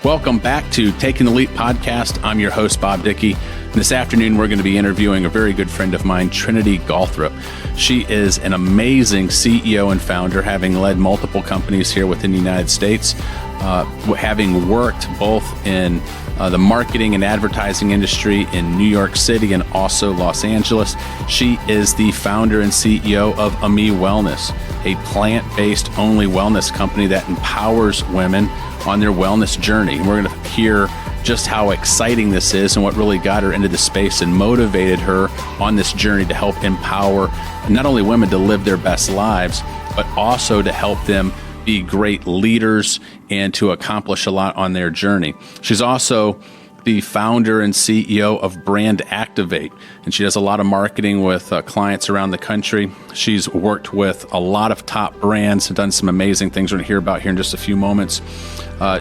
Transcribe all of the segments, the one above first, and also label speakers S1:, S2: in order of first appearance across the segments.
S1: Welcome back to Taking the Leap podcast. I'm your host, Bob Dickey. This afternoon, we're going to be interviewing a very good friend of mine, Triniti Gawthrop. She is an amazing CEO and founder, having led multiple companies here within the United States, having worked both in the marketing and advertising industry in New York City and also Los Angeles. She is the founder and CEO of AMI Wellness, a plant-based only wellness company that empowers women on their wellness journey. And we're going to hear just how exciting this is and what really got her into the space and motivated her on this journey to help empower not only women to live their best lives, but also to help them be great leaders and to accomplish a lot on their journey. She's also the founder and CEO of Brand Activate, and she does a lot of marketing with clients around the country. She's worked with a lot of top brands and done some amazing things we're going to hear about here in just a few moments.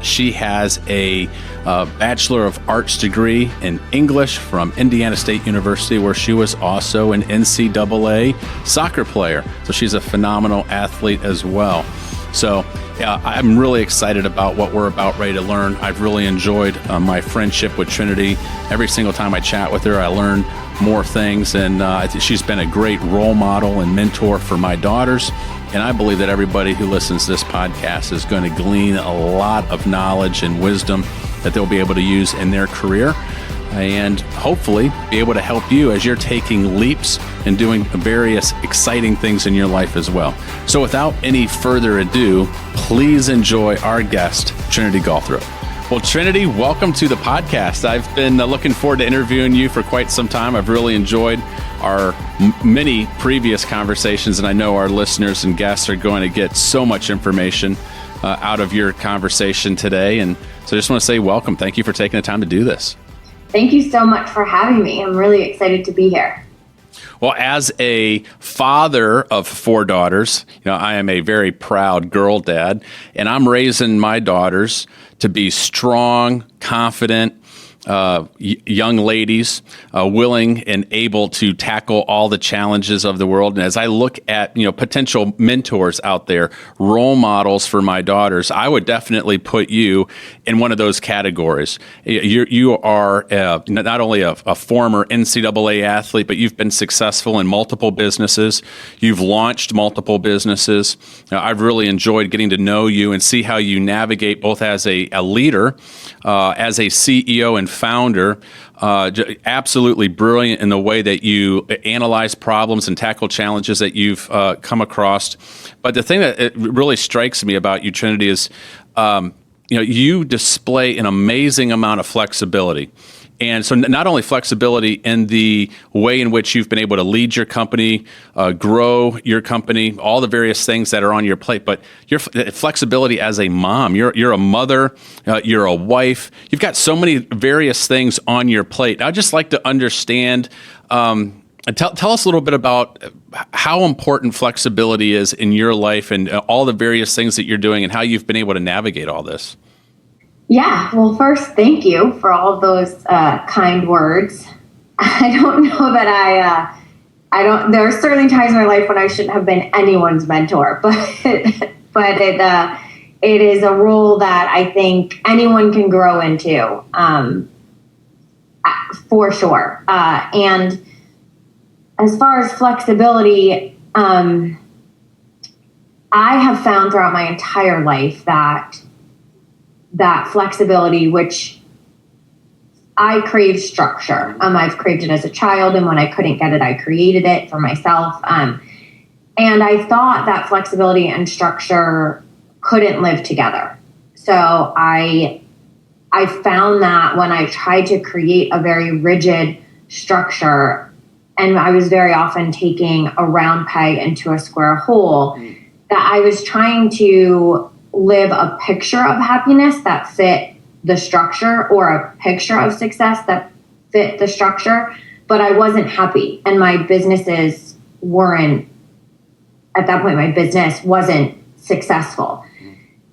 S1: She has a Bachelor of Arts degree in English from Indiana State University, where she was also an NCAA soccer player. So she's a phenomenal athlete as well. So I'm really excited about what we're about ready to learn. I've really enjoyed my friendship with Triniti. Every single time I chat with her, I learn more things, and I think she's been a great role model and mentor for my daughters. And I believe that everybody who listens to this podcast is going to glean a lot of knowledge and wisdom that they'll be able to use in their career, and hopefully be able to help you as you're taking leaps and doing various exciting things in your life as well. So without any further ado, please enjoy our guest, Triniti Gawthrop. Well, Triniti, welcome to the podcast. I've been looking forward to interviewing you for quite some time. I've really enjoyed our many previous conversations, and I know our listeners and guests are going to get so much information out of your conversation today. And so I just want to say welcome. Thank you for taking the time to do this.
S2: Thank you so much for having me. I'm really excited to be here.
S1: Well, as a father of 4 daughters, I am a very proud girl dad, and I'm raising my daughters to be strong, confident, young ladies, willing and able to tackle all the challenges of the world. And as I look at potential mentors out there, role models for my daughters, I would definitely put you in one of those categories. You are not only a former NCAA athlete, but you've been successful in multiple businesses. You've launched multiple businesses. I've really enjoyed getting to know you and see how you navigate both as a leader, as a CEO and founder. Absolutely brilliant in the way that you analyze problems and tackle challenges that you've come across. But the thing that it really strikes me about you, Triniti, is you display an amazing amount of flexibility. And so not only flexibility in the way in which you've been able to lead your company, grow your company, all the various things that are on your plate, but your flexibility as a mom. You're a mother, you're a wife. You've got so many various things on your plate. I'd just like to understand, tell us a little bit about how important flexibility is in your life and all the various things that you're doing and how you've been able to navigate all this.
S2: Yeah, well, first, thank you for all of those kind words. I don't know that there are certainly times in my life when I shouldn't have been anyone's mentor, but it is a role that I think anyone can grow into, for sure. And as far as flexibility, I have found throughout my entire life that flexibility, which I crave structure. I've craved it as a child, and when I couldn't get it, I created it for myself. And I thought that flexibility and structure couldn't live together. So I found that when I tried to create a very rigid structure, and I was very often taking a round peg into a square hole, that I was trying to live a picture of happiness that fit the structure, or a picture of success that fit the structure, but I wasn't happy. And my businesses weren't, at that point, my business wasn't successful.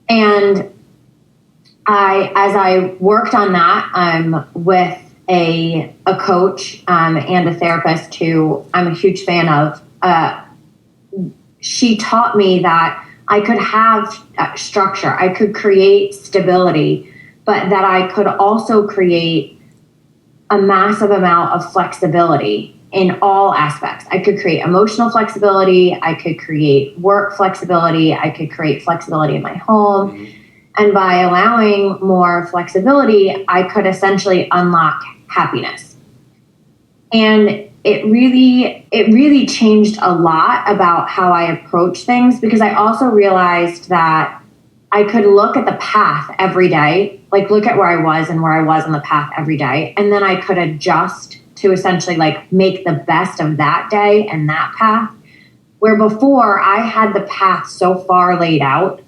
S2: And as I worked on that, with a coach and a therapist who I'm a huge fan of, she taught me that I could have structure, I could create stability, but that I could also create a massive amount of flexibility in all aspects. I could create emotional flexibility. I could create work flexibility. I could create flexibility in my home. Mm-hmm. And by allowing more flexibility, I could essentially unlock happiness. And it really changed a lot about how I approach things, because I also realized that I could look at the path every day, like look at where I was and where I was on the path every day. And then I could adjust to essentially like make the best of that day and that path. Where before I had the path so far laid out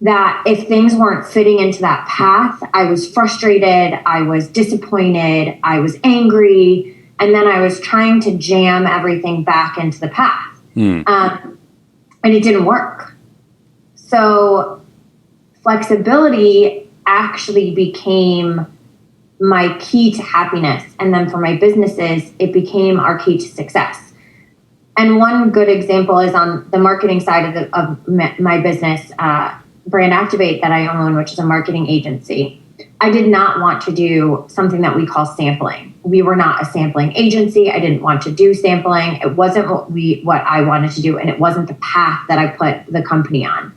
S2: that if things weren't fitting into that path, I was frustrated, I was disappointed, I was angry, and then I was trying to jam everything back into the path. And it didn't work. So flexibility actually became my key to happiness. And then for my businesses, it became our key to success. And one good example is on the marketing side of my business, Brand Activate, that I own, which is a marketing agency. I did not want to do something that we call sampling. We were not a sampling agency. I didn't want to do sampling. It wasn't what I wanted to do, and it wasn't the path that I put the company on.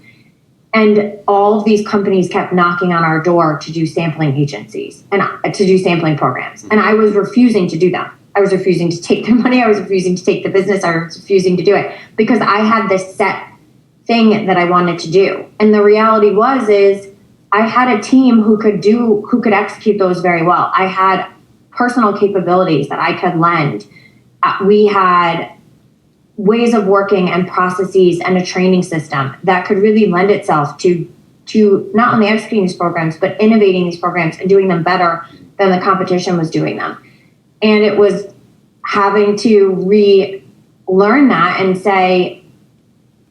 S2: And all of these companies kept knocking on our door to do sampling agencies and to do sampling programs. And I was refusing to do them. I was refusing to take their money. I was refusing to take the business. I was refusing to do it because I had this set thing that I wanted to do. And the reality is I had a team who could execute those very well. I had personal capabilities that I could lend. We had ways of working and processes and a training system that could really lend itself to not only executing these programs, but innovating these programs and doing them better than the competition was doing them. And it was having to relearn that and say,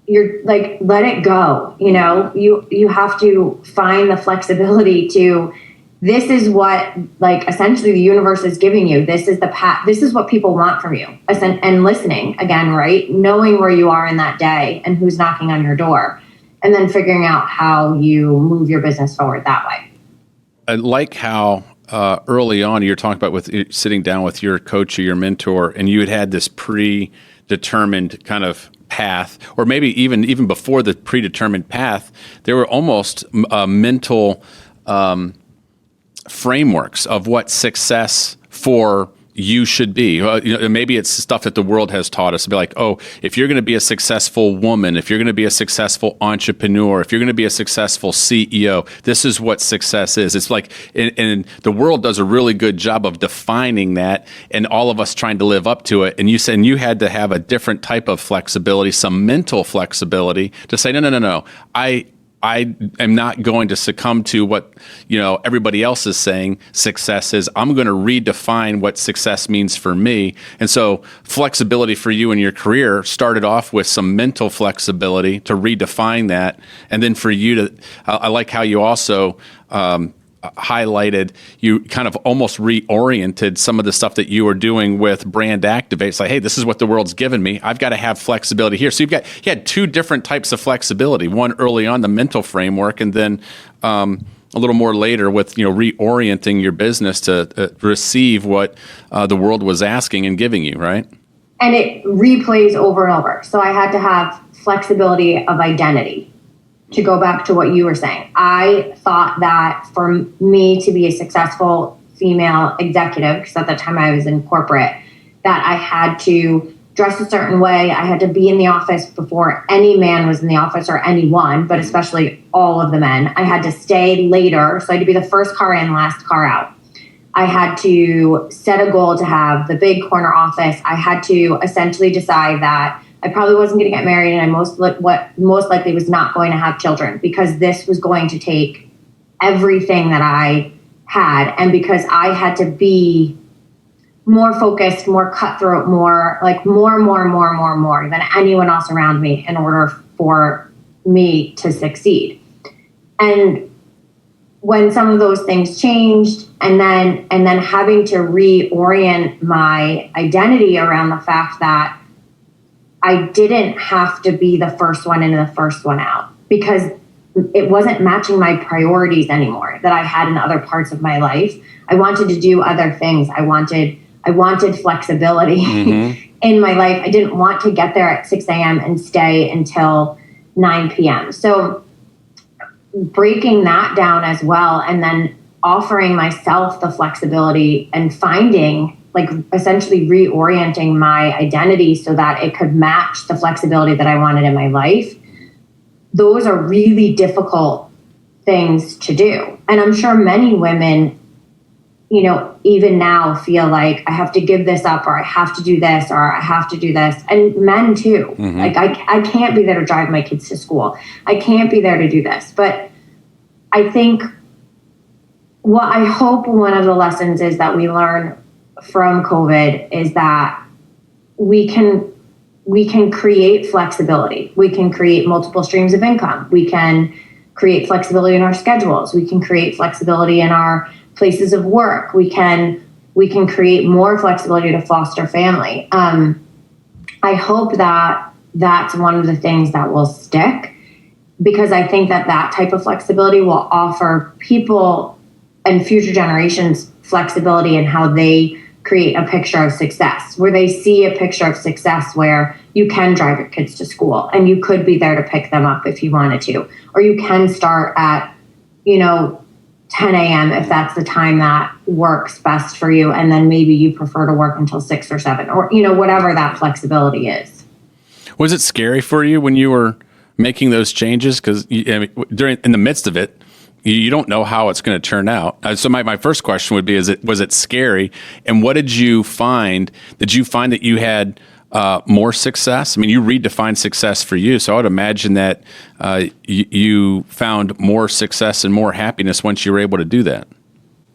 S2: you're like, let it go. You know, you have to find the flexibility to, this is what like essentially the universe is giving you. This is the path. This is what people want from you. And listening again, right? Knowing where you are in that day and who's knocking on your door, and then figuring out how you move your business forward that way.
S1: I like how early on you're talking about with sitting down with your coach or your mentor, and you had this predetermined kind of path, or maybe even before the predetermined path, there were almost mental frameworks of what success for you should be. Maybe it's stuff that the world has taught us to be like, oh, if you're going to be a successful woman, if you're going to be a successful entrepreneur, if you're going to be a successful CEO, this is what success is. It's like, and the world does a really good job of defining that, and all of us trying to live up to it. And you said you had to have a different type of flexibility, some mental flexibility to say, no. I am not going to succumb to what everybody else is saying success is. I'm going to redefine what success means for me. And so flexibility for you in your career started off with some mental flexibility to redefine that. And then for you to, I like how you also highlighted, you kind of almost reoriented some of the stuff that you were doing with Brand Activate. It's like, hey, this is what the world's given me. I've got to have flexibility here. So you had two different types of flexibility. One early on, the mental framework, and then a little more later with reorienting your business to receive what the world was asking and giving you, right?
S2: And it replays over and over. So I had to have flexibility of identity. To go back to what you were saying, I thought that for me to be a successful female executive, because at the time I was in corporate, that I had to dress a certain way. I had to be in the office before any man was in the office, or anyone, but especially all of the men. I had to stay later. So I had to be the first car in, last car out. I had to set a goal to have the big corner office. I had to essentially decide that I probably wasn't going to get married, and I most likely was not going to have children, because this was going to take everything that I had, and because I had to be more focused, more cutthroat, more than anyone else around me in order for me to succeed. And when some of those things changed, and then having to reorient my identity around the fact that I didn't have to be the first one in and the first one out, because it wasn't matching my priorities anymore that I had in other parts of my life. I wanted to do other things. I wanted flexibility in my life. I didn't want to get there at 6 a.m. and stay until 9 p.m. So breaking that down as well, and then offering myself the flexibility and finding, like, essentially reorienting my identity so that it could match the flexibility that I wanted in my life. Those are really difficult things to do. And I'm sure many women, you know, even now feel like I have to give this up, or I have to do this, or I have to do this. And men too. Like I can't be there to drive my kids to school. I can't be there to do this. But I think what I hope one of the lessons is that we learn from COVID is that we can create flexibility. We can create multiple streams of income. We can create flexibility in our schedules. We can create flexibility in our places of work. We can create more flexibility to foster family. I hope that that's one of the things that will stick, because I think that type of flexibility will offer people and future generations flexibility in how they create a picture of success, where they see a picture of success where you can drive your kids to school and you could be there to pick them up if you wanted to, or you can start at, 10 a.m. if that's the time that works best for you. And then maybe you prefer to work until 6 or 7, or, whatever that flexibility is.
S1: Was it scary for you when you were making those changes? Because in the midst of it, you don't know how it's going to turn out. So my first question would be: was it scary? And what did you find? Did you find that you had more success? I mean, you redefined success for you, so I would imagine that you found more success and more happiness once you were able to do that.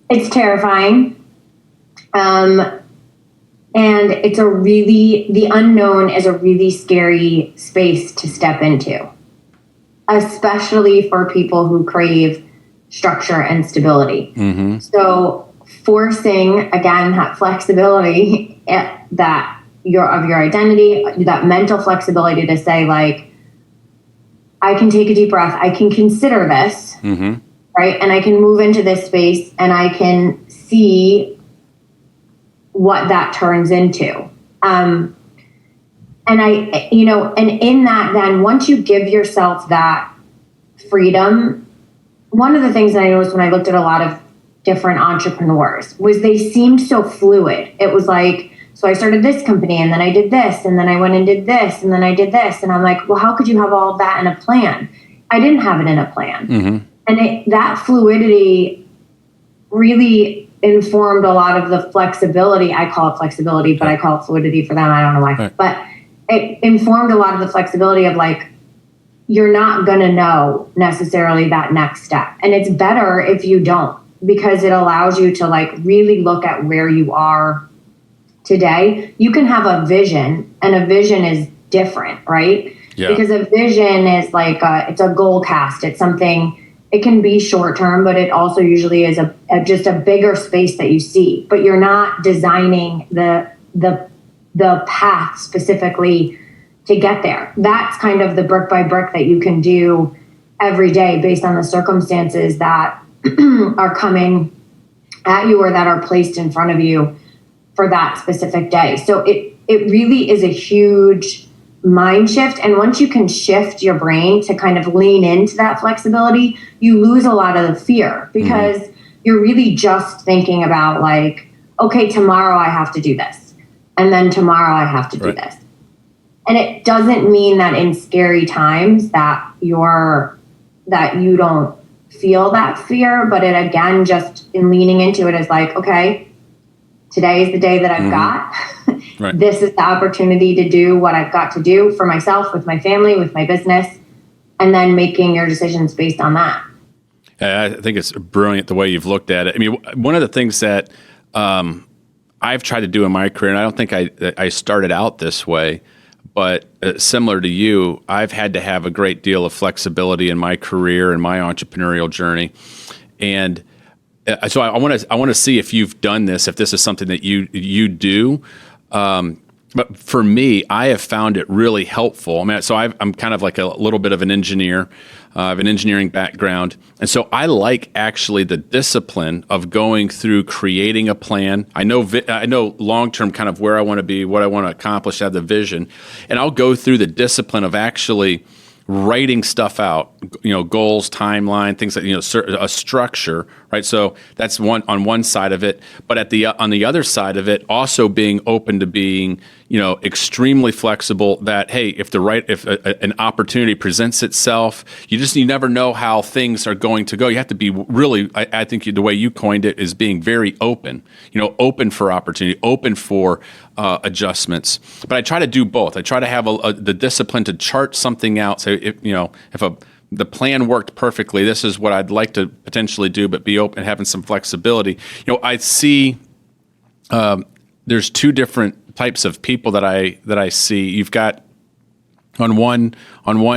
S2: It's terrifying, and the unknown is a really scary space to step into, especially for people who crave structure and stability. So forcing, again, that flexibility that of your identity, that mental flexibility to say, like, I can take a deep breath, I can consider this, right? And I can move into this space and I can see what that turns into. And in that, then once you give yourself that freedom, one of the things that I noticed when I looked at a lot of different entrepreneurs was they seemed so fluid. It was like, so I started this company and then I did this and then I went and did this and then I did this. And I'm like, well, how could you have all of that in a plan? I didn't have it in a plan. And that fluidity really informed a lot of the flexibility. I call it flexibility, but I call it fluidity for them. I don't know why. Right. But it informed a lot of the flexibility of, like, you're not going to know necessarily that next step. And it's better if you don't, because it allows you to, like, really look at where you are today. You can have a vision, and a vision is different, right? Yeah. Because a vision is like, it's a goal cast. It's something, it can be short term, but it also usually is just a bigger space that you see. But you're not designing the path specifically to get there. That's kind of the brick by brick that you can do every day based on the circumstances that are coming at you or that are placed in front of you for that specific day. So it really is a huge mind shift. And once you can shift your brain to kind of lean into that flexibility, you lose a lot of the fear, because you're really just thinking about, like, okay, tomorrow I have to do this. And then tomorrow I have to do this. And it doesn't mean that in scary times that you don't feel that fear, but it, again, just in leaning into it is like, okay, today is the day that I've got. Right. This is the opportunity to do what I've got to do for myself, with my family, with my business, and then making your decisions based on that.
S1: I think it's brilliant the way you've looked at it. I mean, one of the things that I've tried to do in my career, and I don't think I started out this way, but similar to you, I've had to have a great deal of flexibility in my career and my entrepreneurial journey. And so I want to see if you've done this, if this is something that you do. But for me, I have found it really helpful. I mean, so I'm kind of like a little bit of an engineer. I have an engineering background. And so I like actually the discipline of going through creating a plan. I know long-term kind of where I want to be, what I want to accomplish, I have the vision. And I'll go through the discipline of actually writing stuff out, goals, timeline, things like, a structure, right? So that's on one side of it, but on the other side of it, also being open to being, extremely flexible that, hey, if an opportunity presents itself, you never know how things are going to go. You have to be really, I think the way you coined it is being very open, open for opportunity, open for adjustments. But I try to do both. I try to have the discipline to chart something out. So if the plan worked perfectly, this is what I'd like to potentially do, but be open, having some flexibility. I see there's two different types of people that I see. You've got on one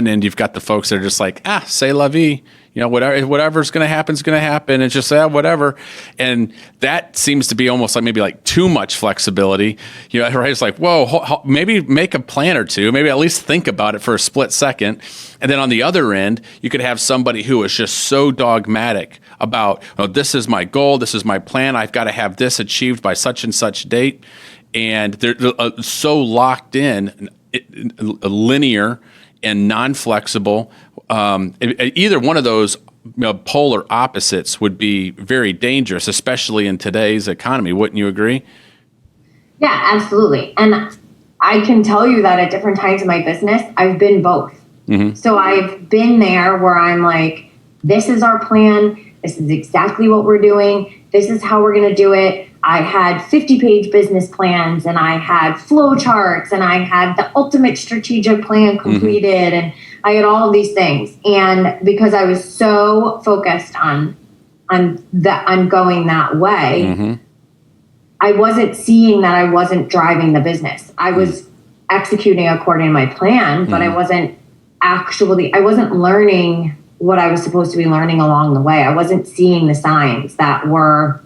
S1: end, you've got the folks that are just like, c'est la vie. Whatever's going to happen is going to happen. It's just whatever. And that seems to be almost maybe too much flexibility. Right? It's like, whoa, maybe make a plan or two, maybe at least think about it for a split second. And then on the other end, you could have somebody who is just so dogmatic about, this is my goal, this is my plan, I've got to have this achieved by such and such date. And they're so locked in, linear and non-flexible. Either one of those polar opposites would be very dangerous, especially in today's economy. Wouldn't you agree?
S2: Yeah, absolutely. And I can tell you that at different times in my business, I've been both. Mm-hmm. So I've been there where I'm like, this is our plan. This is exactly what we're doing. This is how we're going to do it. I had 50-page business plans, and I had flow charts, and I had the ultimate strategic plan completed, mm-hmm. and I had all of these things. And because I was so focused on going that way, mm-hmm. I wasn't seeing that I wasn't driving the business. I was executing according to my plan, but mm-hmm. I wasn't learning what I was supposed to be learning along the way. I wasn't seeing the signs that were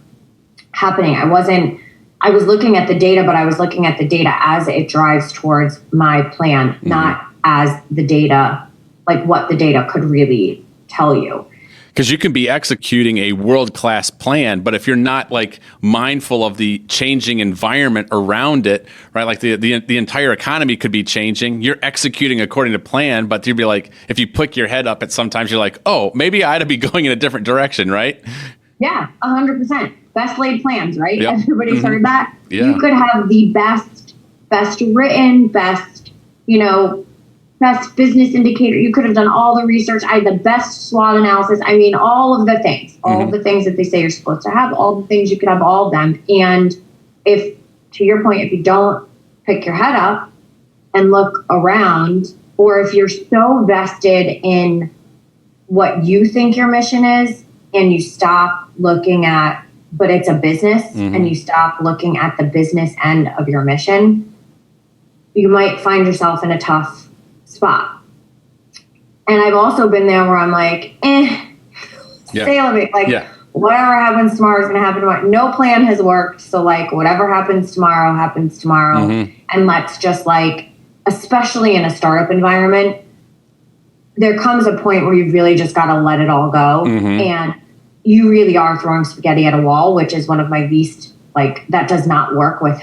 S2: happening. I was looking at the data, but I was looking at the data as it drives towards my plan, mm-hmm. not as the data, like what the data could really tell you.
S1: Because you can be executing a world-class plan, but if you're not mindful of the changing environment around it, right? Like the entire economy could be changing. You're executing according to plan, but you'd be like, if you pick your head up sometimes you're like, oh, maybe I ought to be going in a different direction, right?
S2: Yeah, 100%. Best laid plans, right? Yep. Everybody's mm-hmm. heard that.
S1: Yeah.
S2: You could have the best written, best business indicator. You could have done all the research. I had the best SWOT analysis. I mean, all of the things, mm-hmm. the things that they say you're supposed to have, all the things, you could have all of them. And if, to your point, if you don't pick your head up and look around, or if you're so vested in what you think your mission is, and you stop looking at, but it's a business, mm-hmm. and you stop looking at the business end of your mission, you might find yourself in a tough spot. And I've also been there where I'm like, stay on it. Whatever happens tomorrow is going to happen tomorrow. No plan has worked. So whatever happens tomorrow. Mm-hmm. And let's just especially in a startup environment, there comes a point where you've really just got to let it all go. Mm-hmm. And you really are throwing spaghetti at a wall, which is one of my least, that does not work with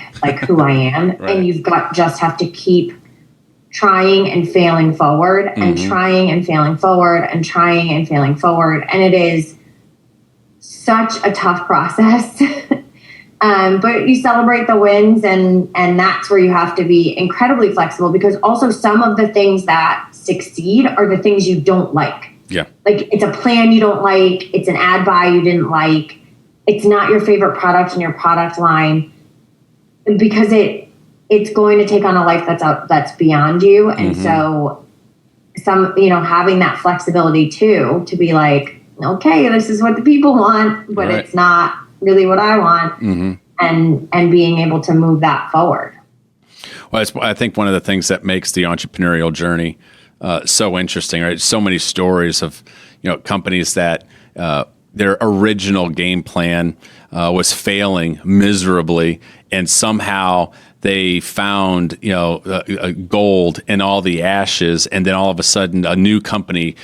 S2: who I am. Right. And you've just have to keep trying and failing forward, mm-hmm. and trying and failing forward and trying and failing forward. And it is such a tough process. But you celebrate the wins, and that's where you have to be incredibly flexible, because also some of the things that succeed are the things you don't like.
S1: Yeah.
S2: It's a plan you don't like. It's an ad buy you didn't like. It's not your favorite product in your product line, because it's going to take on a life that's beyond you. And mm-hmm. so having that flexibility too, to be okay, this is what the people want, but right. It's not really what I want. Mm-hmm. And being able to move that forward.
S1: Well, I think one of the things that makes the entrepreneurial journey so interesting, right? So many stories of companies that their original game plan was failing miserably, and somehow they found, gold in all the ashes, and then all of a sudden a new company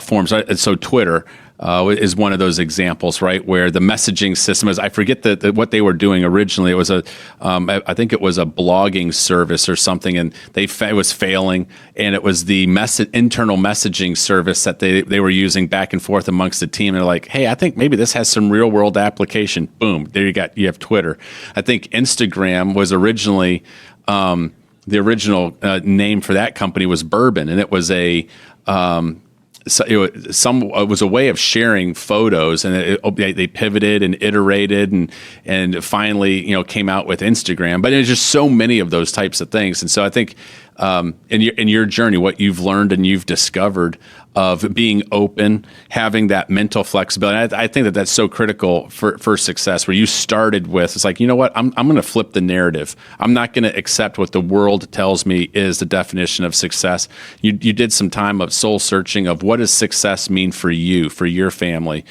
S1: forms. So Twitter is one of those examples, right, where the messaging system is, I forget what they were doing originally. It was I think it was a blogging service or something, and it was failing, and it was the internal messaging service that they were using back and forth amongst the team. And they're like, hey, I think maybe this has some real world application. Boom, there you have Twitter. I think Instagram was originally, the original name for that company was Bourbon, and it was so it was a way of sharing photos, and they pivoted and iterated and finally came out with Instagram. But there's just so many of those types of things, and so I think in your journey, what you've learned and you've discovered of being open, having that mental flexibility, I think that's so critical for success. Where you started with, it's like, you know what, I'm going to flip the narrative. I'm not going to accept what the world tells me is the definition of success. You did some time of soul searching of what does success mean for you, for your family,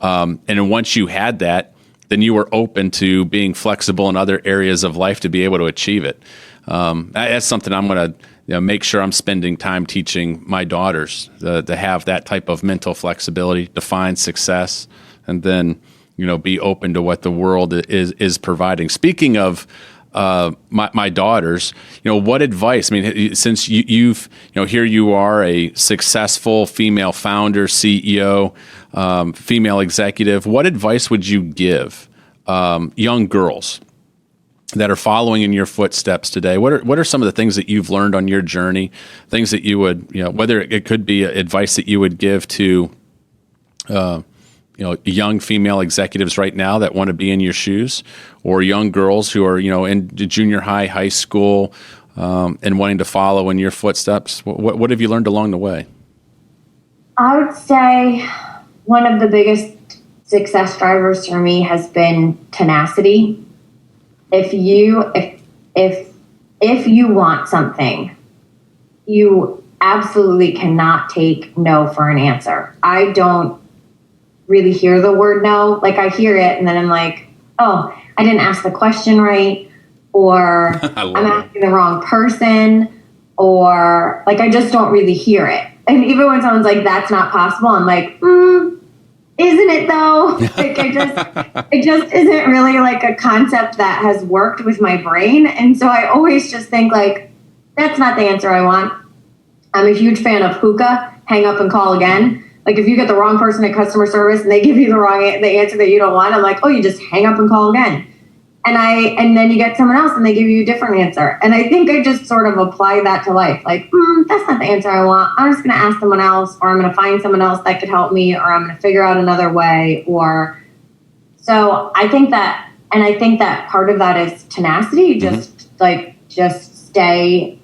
S1: and then once you had that, then you were open to being flexible in other areas of life to be able to achieve it. That's something I'm going to make sure I'm spending time teaching my daughters to have that type of mental flexibility, define success, and then be open to what the world is providing. Speaking of my daughters, what advice? I mean, since you've here you are a successful female founder, CEO, female executive. What advice would you give young girls that are following in your footsteps today? What are some of the things that you've learned on your journey? Things that you would, whether it could be advice that you would give to, young female executives right now that want to be in your shoes, or young girls who are, in junior high school, and wanting to follow in your footsteps. What have you learned along the way?
S2: I would say one of the biggest success drivers for me has been tenacity. If you want something, you absolutely cannot take no for an answer. I don't really hear the word no. Like, I hear it and then I'm like, oh, I didn't ask the question right, or I'm asking the wrong person, or like, I just don't really hear it. And even when someone's like, that's not possible, I'm like, isn't it though? Like, it just isn't really like a concept that has worked with my brain. And so I always just think like, that's not the answer I want. I'm a huge fan of hookah, hang up and call again. Like, if you get the wrong person at customer service and they give you the answer that you don't want, I'm like, oh, you just hang up and call again. And then you get someone else and they give you a different answer. And I think I just sort of apply that to life. Like, that's not the answer I want. I'm just going to ask someone else, or I'm going to find someone else that could help me, or I'm going to figure out another way. So I think that part of that is tenacity. Just stay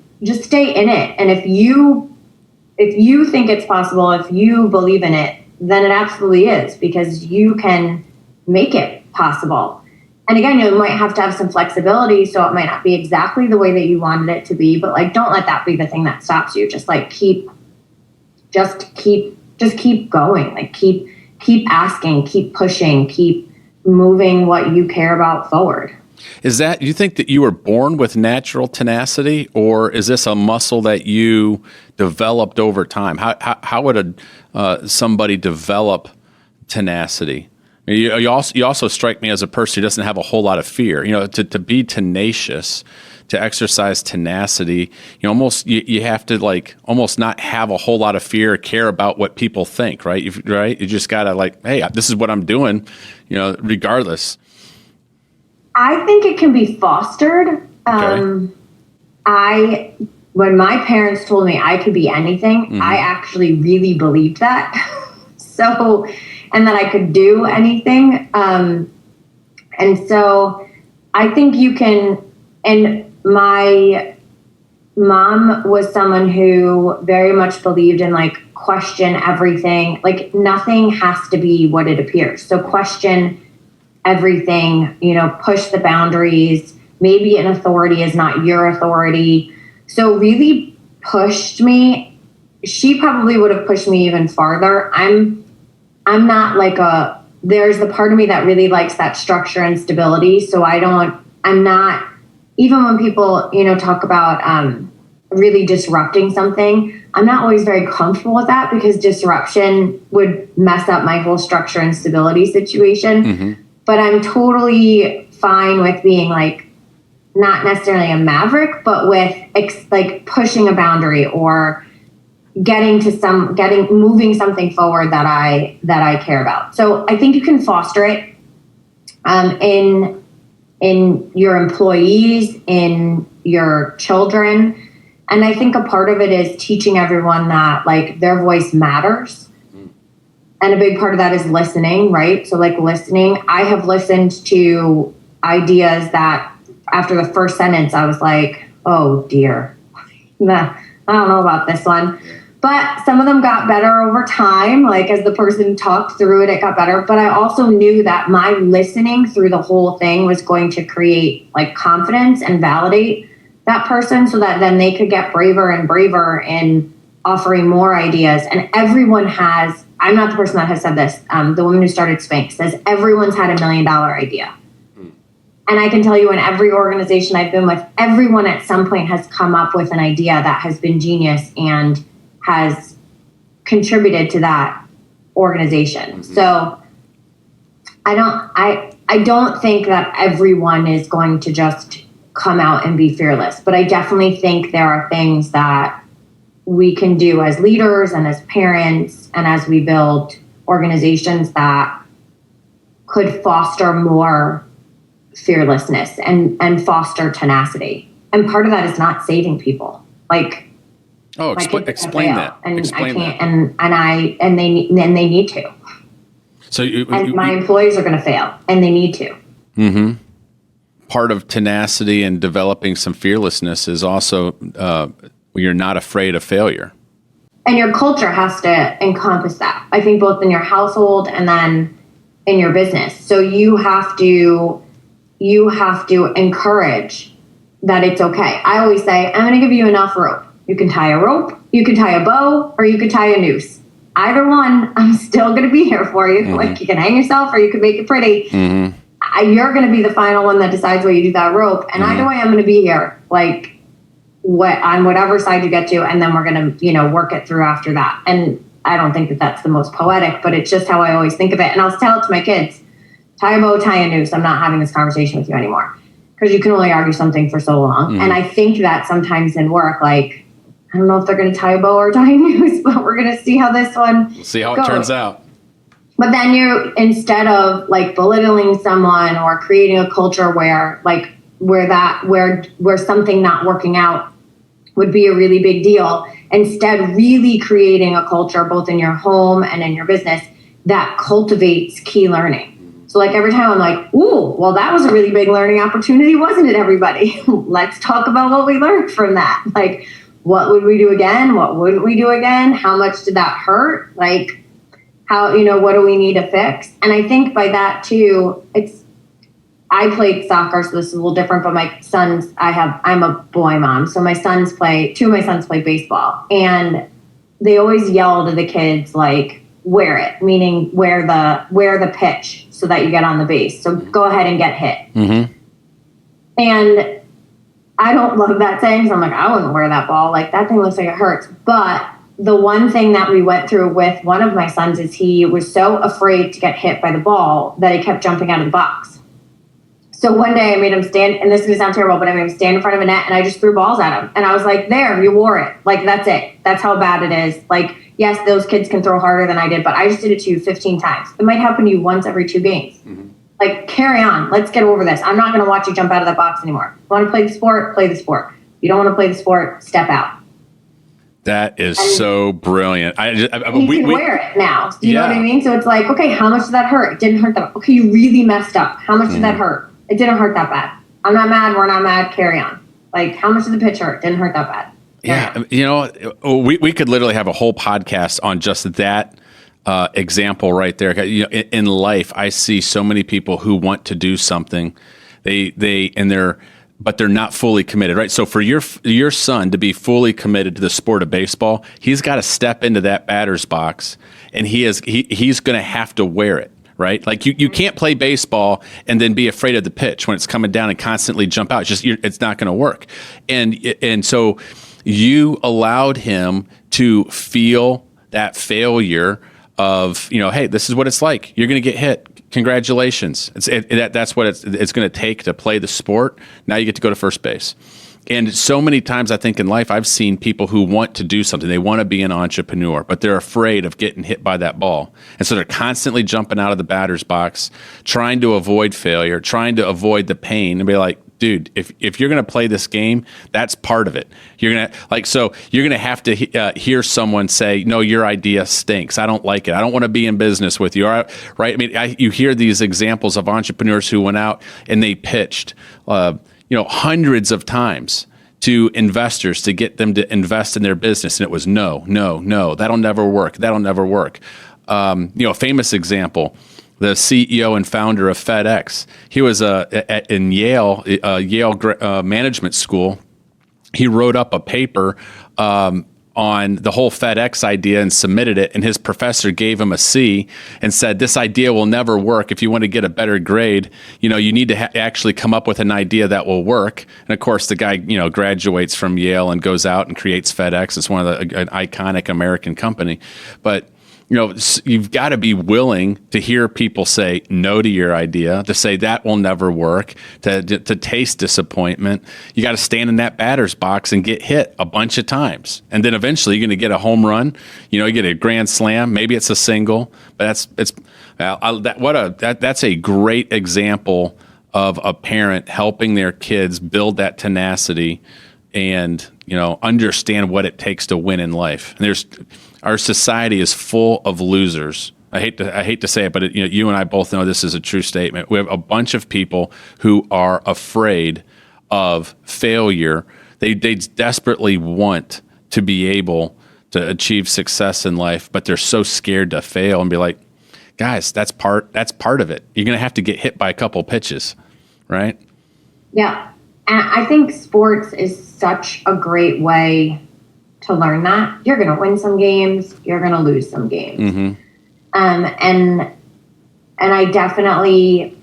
S2: in it. And if you think it's possible, if you believe in it, then it absolutely is, because you can make it possible. And again, you might have to have some flexibility, so it might not be exactly the way that you wanted it to be, but like, don't let that be the thing that stops you. Just like keep going. Like, keep asking, keep pushing, keep moving what you care about forward.
S1: You think that you were born with natural tenacity, or is this a muscle that you developed over time? How would somebody develop tenacity? I mean, you also strike me as a person who doesn't have a whole lot of fear. To be tenacious, to exercise tenacity, you have to like almost not have a whole lot of fear or care about what people think, right? You just gotta like, hey, this is what I'm doing, regardless.
S2: I think it can be fostered.
S1: Okay.
S2: When my parents told me I could be anything, I actually really believed that. And that I could do anything. And so I think you can, and my mom was someone who very much believed in like, question everything. Like, nothing has to be what it appears. So question everything, push the boundaries. Maybe an authority is not your authority. So really pushed me. She probably would have pushed me even farther. I'm not like there's the part of me that really likes that structure and stability. So I'm not even when people, talk about really disrupting something, I'm not always very comfortable with that because disruption would mess up my whole structure and stability situation.
S1: Mm-hmm.
S2: But I'm totally fine with being like, not necessarily a maverick, but with like pushing a boundary or moving something forward that I care about. So I think you can foster it in your employees, in your children. And I think a part of it is teaching everyone that like their voice matters. And a big part of that is listening, right? So like listening, I have listened to ideas that after the first sentence, I was like, oh dear, nah, I don't know about this one. But some of them got better over time. Like as the person talked through it, it got better. But I also knew that my listening through the whole thing was going to create like confidence and validate that person so that then they could get braver and braver in offering more ideas. And everyone has, I'm not the person that has said this. The woman who started Spanx says everyone's had $1 million idea. And I can tell you in every organization I've been with, everyone at some point has come up with an idea that has been genius and has contributed to that organization. Mm-hmm. So I don't think that everyone is going to just come out and be fearless, but I definitely think there are things that we can do as leaders and as parents and as we build organizations that could foster more fearlessness and foster tenacity. And part of that is not saving people. Like,
S1: explain that.
S2: And
S1: explain
S2: I can't,
S1: that.
S2: and they need to.
S1: So
S2: my employees are going to fail, and they need to.
S1: Mm-hmm. Part of tenacity and developing some fearlessness is also you're not afraid of failure.
S2: And your culture has to encompass that. I think both in your household and then in your business. So you have to encourage that it's okay. I always say, I'm going to give you enough rope. You can tie a rope, you can tie a bow, or you can tie a noose. Either one, I'm still going to be here for you. Mm-hmm. Like you can hang yourself or you can make it pretty. Mm-hmm. You're going to be the final one that decides where you do that rope. And either way, I'm going to be here, like on whatever side you get to. And then we're going to, work it through after that. And I don't think that that's the most poetic, but it's just how I always think of it. And I'll tell it to my kids, tie a bow, tie a noose. I'm not having this conversation with you anymore because you can only argue something for so long. Mm-hmm. And I think that sometimes in work, like, I don't know if they're going to tie a bow or tie a noose, but we're going to see how this one
S1: We'll see how it turns out.
S2: But then instead of like belittling someone or creating a culture where something not working out would be a really big deal, instead really creating a culture both in your home and in your business that cultivates key learning. So like every time I'm like, ooh, well, that was a really big learning opportunity, wasn't it, everybody? Let's talk about what we learned from that. Like, what would we do again? What wouldn't we do again? How much did that hurt? Like, how, what do we need to fix? And I think by that too, I played soccer, so this is a little different, but my sons, I'm a boy mom. So two of my sons play baseball, and they always yell to the kids, like, wear it, meaning wear the pitch so that you get on the base. So go ahead and get hit. Mm-hmm. And I don't love that saying, so I'm like, I wouldn't wear that ball. Like, that thing looks like it hurts. But the one thing that we went through with one of my sons is he was so afraid to get hit by the ball that he kept jumping out of the box. So one day I made him stand, and this is going to sound terrible, but I made him stand in front of a net, and I just threw balls at him. And I was like, there, you wore it. Like, that's it. That's how bad it is. Like, yes, those kids can throw harder than I did, but I just did it to you 15 times. It might happen to you once every 2 games. Mm-hmm. Like, carry on. Let's get over this. I'm not going to watch you jump out of that box anymore. You want to play the sport? Play the sport. You don't want to play the sport? Step out.
S1: That is so brilliant.
S2: We can wear it now. Do you know what I mean? So it's like, okay, how much did that hurt? It didn't hurt that. Okay, you really messed up. How much did that hurt? It didn't hurt that bad. I'm not mad. We're not mad. Carry on. Like, how much did the pitch hurt? Didn't hurt that bad.
S1: We could literally have a whole podcast on just that example right there. In life, I see so many people who want to do something, but they're not fully committed, right? So for your son to be fully committed to the sport of baseball, he's got to step into that batter's box, and he's going to have to wear it, right? Like you can't play baseball and then be afraid of the pitch when it's coming down and constantly jump out. It's not going to work. And so you allowed him to feel that failure of, hey, this is what it's like. You're going to get hit. Congratulations. That's what it's going to take to play the sport. Now you get to go to first base. And so many times I think in life, I've seen people who want to do something. They want to be an entrepreneur, but they're afraid of getting hit by that ball. And so they're constantly jumping out of the batter's box, trying to avoid failure, trying to avoid the pain, and be like, dude, if you're going to play this game, that's part of it. You're going to have to hear someone say, no, your idea stinks. I don't like it. I don't want to be in business with you. Right? I mean, you hear these examples of entrepreneurs who went out and they pitched, hundreds of times to investors to get them to invest in their business. And it was no, that'll never work. A famous example, the CEO and founder of FedEx. He was in Yale management school. He wrote up a paper on the whole FedEx idea and submitted it, and his professor gave him a C and said, this idea will never work. If you want to get a better grade, you need to actually come up with an idea that will work. And of course, the guy, graduates from Yale and goes out and creates FedEx. It's one of an iconic American company. But you've got to be willing to hear people say no to your idea, to say that will never work, to taste disappointment. You got to stand in that batter's box and get hit a bunch of times. And then eventually you're going to get a home run, you get a grand slam, maybe it's a single, but that's a great example of a parent helping their kids build that tenacity and, understand what it takes to win in life. And our society is full of losers. I hate to say it, but you and I both know this is a true statement. We have a bunch of people who are afraid of failure. They desperately want to be able to achieve success in life, but they're so scared to fail and be like, guys, that's part of it. You're going to have to get hit by a couple pitches, right?
S2: Yeah. And I think sports is such a great way to learn that. You're going to win some games, you're going to lose some games. Mm-hmm. And I definitely,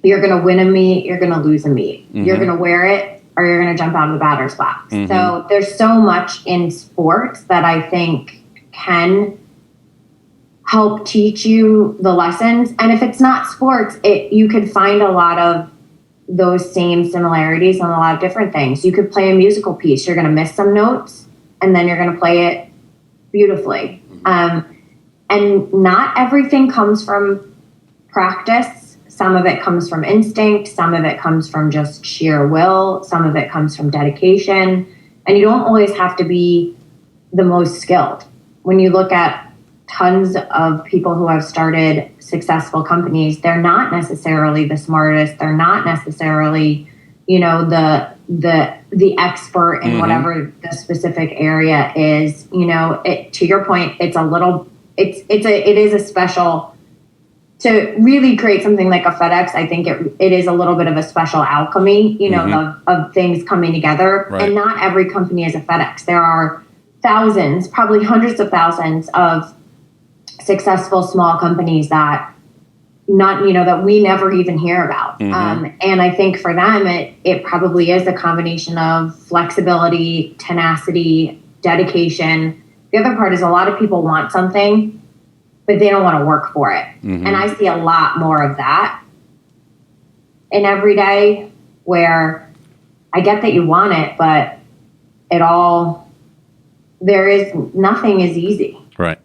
S2: you're going to win a meet, you're going to lose a meet. Mm-hmm. You're going to wear it or you're going to jump out of the batter's box. Mm-hmm. So there's so much in sports that I think can help teach you the lessons. And if it's not sports, you could find a lot of those same similarities on a lot of different things. You could play a musical piece. You're going to miss some notes, and then you're going to play it beautifully. And not everything comes from practice. Some of it comes from instinct. Some of it comes from just sheer will. Some of it comes from dedication. And you don't always have to be the most skilled. When you look at tons of people who have started successful companies, they're not necessarily the smartest. They're not necessarily, the expert in mm-hmm. whatever the specific area is. To your point, it is a special, to really create something like a FedEx. I think it is a little bit of a special alchemy, mm-hmm. of things coming together. Right. And not every company is a FedEx. There are thousands, probably hundreds of thousands of successful small companies that we never even hear about. Mm-hmm. And I think for them, it probably is a combination of flexibility, tenacity, dedication. The other part is a lot of people want something, but they don't want to work for it. Mm-hmm. And I see a lot more of that in every day, where I get that you want it, but nothing is easy.
S1: Right.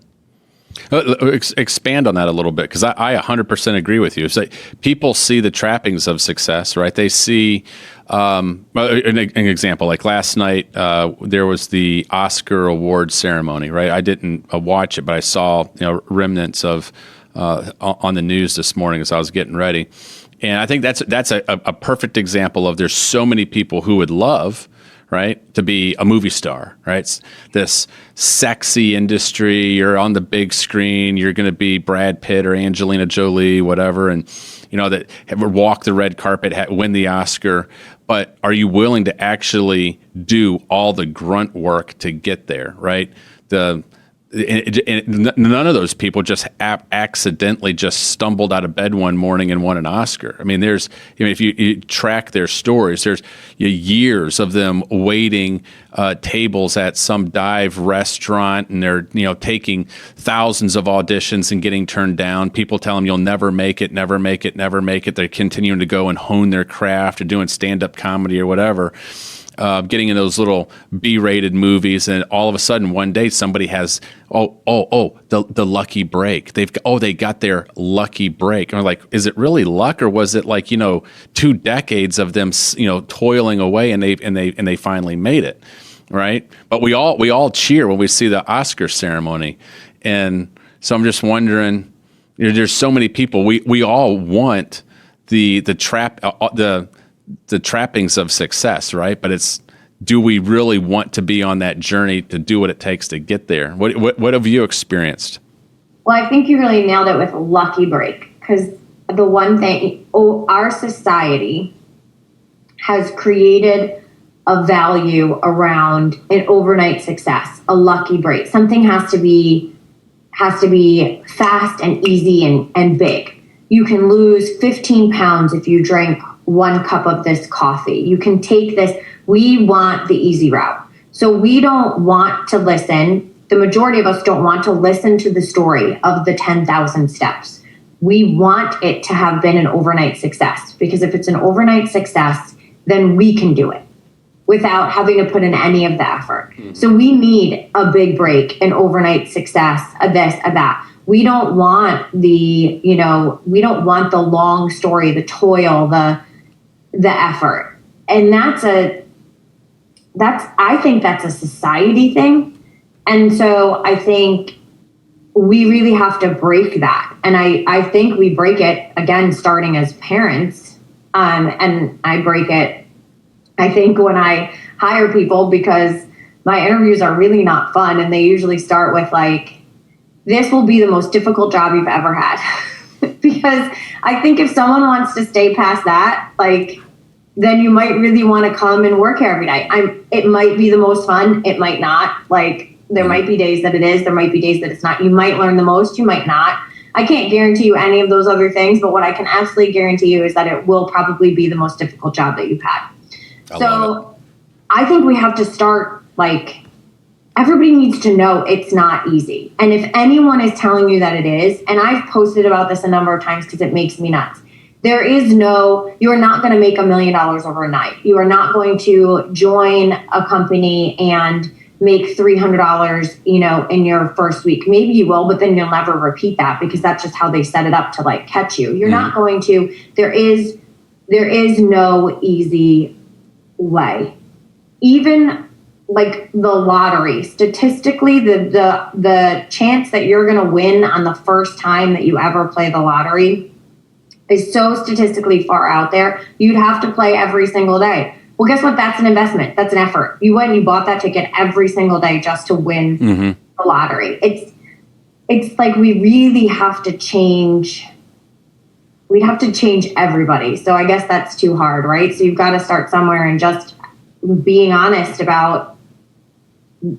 S1: Expand on that a little bit, because I 100% agree with you. It's like people see the trappings of success, right? They see an example, like last night, there was the Oscar award ceremony, right? I didn't watch it, but I saw remnants of on the news this morning as I was getting ready. And I think that's a perfect example of, there's so many people who would love, right, to be a movie star, right? It's this sexy industry. You're on the big screen. You're going to be Brad Pitt or Angelina Jolie, whatever, and that walk the red carpet, win the Oscar. But are you willing to actually do all the grunt work to get there, right? The none of those people just accidentally just stumbled out of bed one morning and won an Oscar. I mean, if you track their stories, there's years of them waiting tables at some dive restaurant, and they're taking thousands of auditions and getting turned down. People tell them you'll never make it, never make it, never make it. They're continuing to go and hone their craft or doing stand-up comedy or whatever. Getting in those little B-rated movies, and all of a sudden one day somebody has the lucky break. They got their lucky break. And we're like, is it really luck, or was it like 2 decades of them toiling away and they finally made it, right? But we all cheer when we see the Oscar ceremony, and so I'm just wondering, there's so many people. We all want the trappings of success, right? But do we really want to be on that journey to do what it takes to get there? What have you experienced?
S2: Well, I think you really nailed it with lucky break, because the one thing, our society has created a value around an overnight success, a lucky break. Something has to be fast and easy and big. You can lose 15 pounds if you drink 1 cup of this coffee. You can take this. We want the easy route. So we don't want to listen. The majority of us don't want to listen to the story of the 10,000 steps. We want it to have been an overnight success, because if it's an overnight success, then we can do it without having to put in any of the effort. Mm-hmm. So we need a big break, an overnight success, a this, a that. We don't want we don't want the long story, the toil, the effort. And I think that's a society thing. And so I think we really have to break that. And I think we break it, again, starting as parents. And I break it, I think, when I hire people, because my interviews are really not fun. And they usually start with this will be the most difficult job you've ever had. Because I think if someone wants to stay past that, then you might really want to come and work here every night. It might be the most fun. It might not. There might be days that it is. There might be days that it's not. You might learn the most. You might not. I can't guarantee you any of those other things, but what I can absolutely guarantee you is that it will probably be the most difficult job that you've had. So I think we have to start, everybody needs to know it's not easy. And if anyone is telling you that it is, and I've posted about this a number of times because it makes me nuts. You are not going to make $1 million overnight. You are not going to join a company and make $300, in your first week. Maybe you will, but then you'll never repeat that, because that's just how they set it up to catch you. You're not going to, there is no easy way. Even the lottery, statistically, the chance that you're going to win on the first time that you ever play the lottery is so statistically far out there. You'd have to play every single day. Well, guess what? That's an investment. That's an effort. You went and you bought that ticket every single day just to win the lottery. It's we really have to change. We'd have to change everybody. So I guess that's too hard, right? So you've got to start somewhere, and just being honest about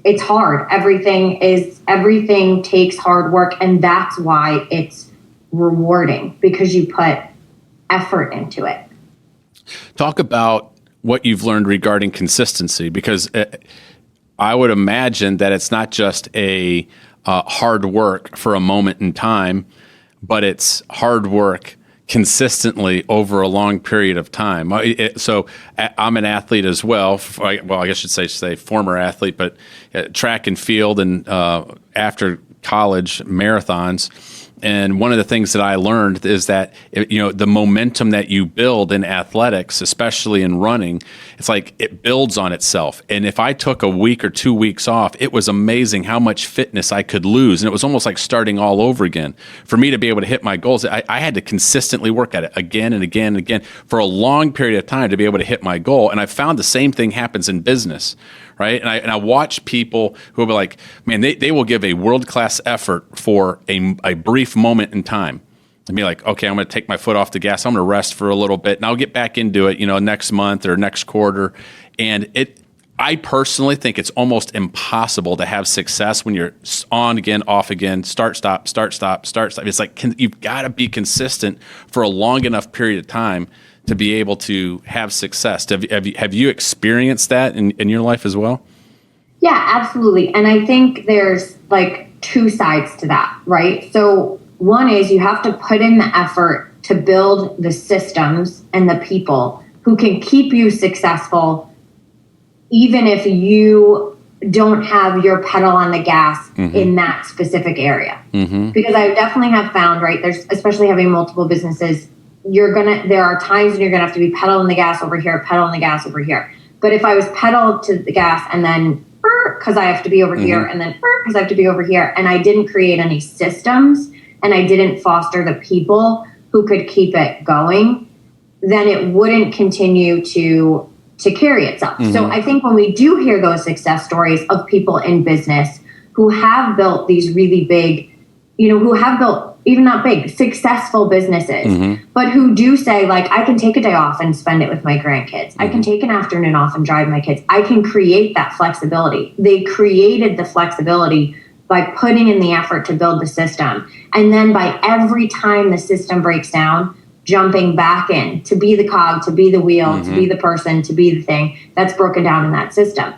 S2: it's hard. Everything takes hard work, and that's why it's rewarding, because you put effort into it.
S1: Talk about what you've learned regarding consistency, because I would imagine that it's not just a hard work for a moment in time, but it's hard work consistently over a long period of time. So I'm an athlete as well. Well, I guess I should say former athlete, but track and field, and after college, marathons. And one of the things that I learned is that, the momentum that you build in athletics, especially in running, it's it builds on itself. And if I took a week or 2 weeks off, it was amazing how much fitness I could lose. And it was almost like starting all over again. For me to be able to hit my goals, I had to consistently work at it again and again and again for a long period of time to be able to hit my goal. And I found the same thing happens in business. Right. And I watch people who will be like, man, they will give a world-class effort for a brief moment in time and be like, okay, I'm going to take my foot off the gas. I'm going to rest for a little bit and I'll get back into it, next month or next quarter. And I personally think it's almost impossible to have success when you're on again, off again, start, stop, start, stop, start, stop. It's like you've got to be consistent for a long enough period of time to be able to have success. Have you experienced that in your life as well?
S2: Yeah, absolutely. And I think there's like two sides to that, right? So one is you have to put in the effort to build the systems and the people who can keep you successful, even if you don't have your pedal on the gas in that specific area. Because I definitely have found, right, there's, especially having multiple businesses, there are times when you're gonna have to be pedal on the gas over here, pedal on the gas over here. But if I was pedal to the gas and then because I have to be over here and then because I have to be over here, and I didn't create any systems and I didn't foster the people who could keep it going, then it wouldn't continue to carry itself. So I think when we do hear those success stories of people in business who have built these really big, who have built even not big, successful businesses, but who do say, like, I can take a day off and spend it with my grandkids. I can take an afternoon off and drive my kids. I can create that flexibility. They created the flexibility by putting in the effort to build the system. And then by every time the system breaks down, jumping back in to be the cog, to be the wheel, to be the person, to be the thing that's broken down in that system.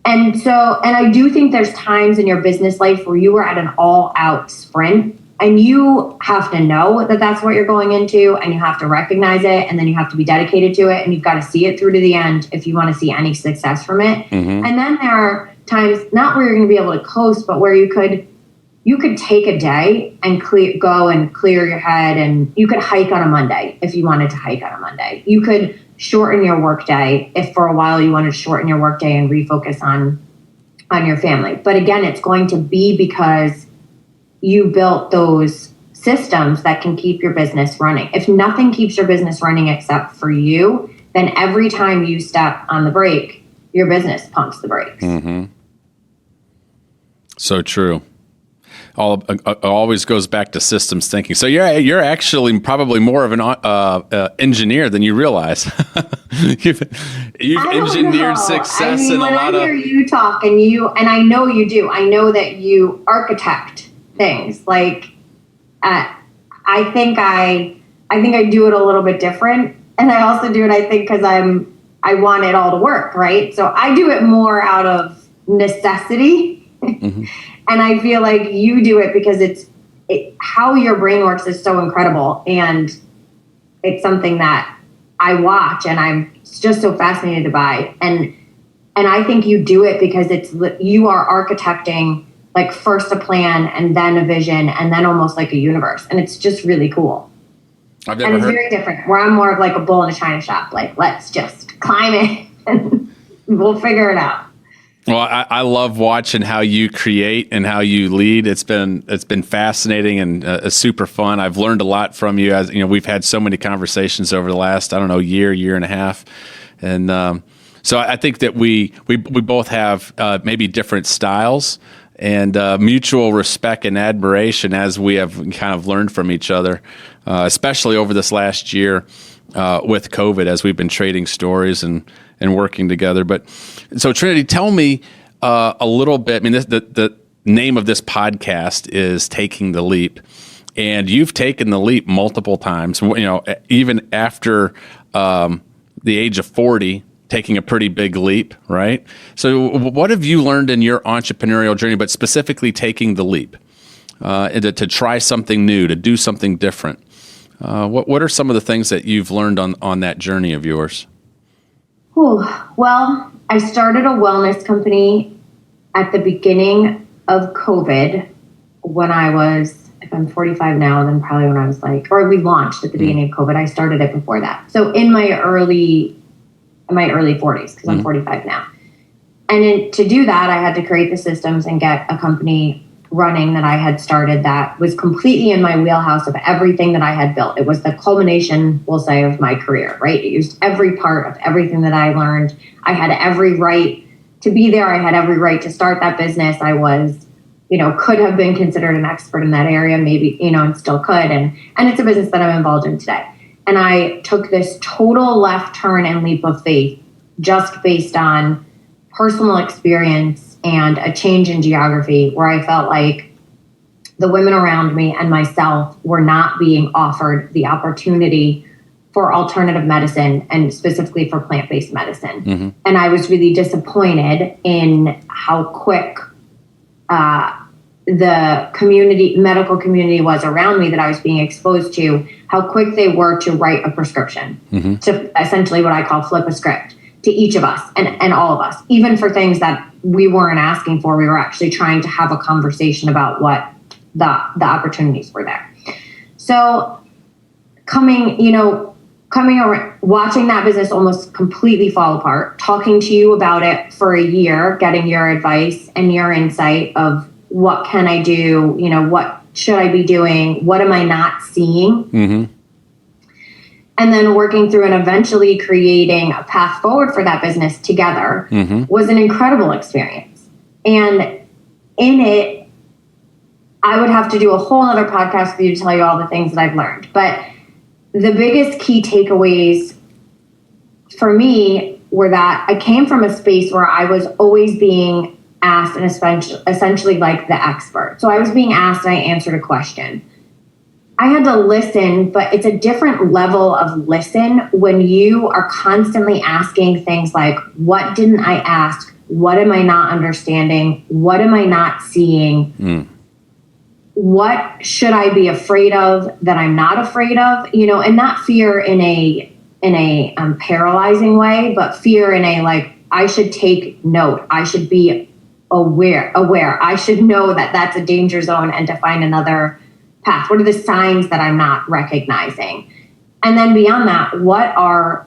S2: And I do think there's times in your business life where you are at an all-out sprint, and you have to know that that's what you're going into, and you have to recognize it, and then you have to be dedicated to it, and you've got to see it through to the end if you want to see any success from it. And then there are times, not where you're going to be able to coast, but where you could take a day and go and clear your head, and you could hike on a Monday if you wanted to hike on a Monday. You could shorten your workday if for a while you wanted to shorten your workday and refocus on your family. But again, it's going to be because you built those systems that can keep your business running. If nothing keeps your business running except for you, then every time you step on the brake, your business pumps the brakes.
S1: So true. Always goes back to systems thinking. So you're actually probably more of an engineer than you realize. You've engineered success in a lot of.
S2: When I hear you talk, and I know you do. I know that you architect things. Like, I think I do it a little bit different, and I also do it, I think, because I want it all to work, right? So I do it more out of necessity. And I feel like you do it because how your brain works is so incredible. And it's something that I watch and I'm just so fascinated by. And I think you do it because you are architecting, like, first a plan and then a vision and then almost like a universe. And it's just really cool.
S1: I've never heard.
S2: Very different, where I'm more of like a bull in a china shop. Like, let's just climb it and we'll figure it out.
S1: Well, I love watching how you create and how you lead. It's been fascinating and super fun. I've learned a lot from you. As we've had so many conversations over the last, year and a half, and so I think that we both have maybe different styles and mutual respect and admiration as we have kind of learned from each other, especially over this last year with COVID, as we've been trading stories and working together. But so Triniti, tell me a little bit. I mean, the name of this podcast is Taking the Leap, and you've taken the leap multiple times. Even after the age of 40, taking a pretty big leap, right? So what have you learned in your entrepreneurial journey, but specifically taking the leap to try something new, to do something different? What are some of the things that you've learned on that journey of yours?
S2: Well, I started a wellness company at the beginning of COVID when I was, if I'm 45 now, then probably when I was we launched at the beginning of COVID. I started it before that. So in my early 40s, because I'm 45 now. And to do that, I had to create the systems and get a company running that I had started that was completely in my wheelhouse of everything that I had built. It was the culmination, we'll say, of my career, right? It used every part of everything that I learned. I had every right to be there. I had every right to start that business. I was, could have been considered an expert in that area, maybe, and still could. And it's a business that I'm involved in today. And I took this total left turn and leap of faith just based on personal experience and a change in geography where I felt like the women around me and myself were not being offered the opportunity for alternative medicine and specifically for plant-based medicine. Mm-hmm. And I was really disappointed in how quick the medical community was around me that I was being exposed to, how quick they were to write a prescription, mm-hmm. to essentially what I call flip a script to each of us and all of us, even for things that we weren't asking for. We were actually trying to have a conversation about what the opportunities were there. So coming around, watching that business almost completely fall apart, talking to you about it for a year, getting your advice and your insight of what can I do? What should I be doing? What am I not seeing? Mm-hmm. And then working through and eventually creating a path forward for that business together mm-hmm. was an incredible experience. And in it, I would have to do a whole other podcast for you to tell you all the things that I've learned. But the biggest key takeaways for me were that I came from a space where I was always being asked and essentially like the expert. So I was being asked and I answered a question. I had to listen, but it's a different level of listen when you are constantly asking things like, what didn't I ask? What am I not understanding? What am I not seeing? Mm. What should I be afraid of that I'm not afraid of? And not fear in a paralyzing way, but fear in a like, I should take note. I should be aware. I should know that that's a danger zone and to find another path. What are the signs that I'm not recognizing? And then beyond that, what are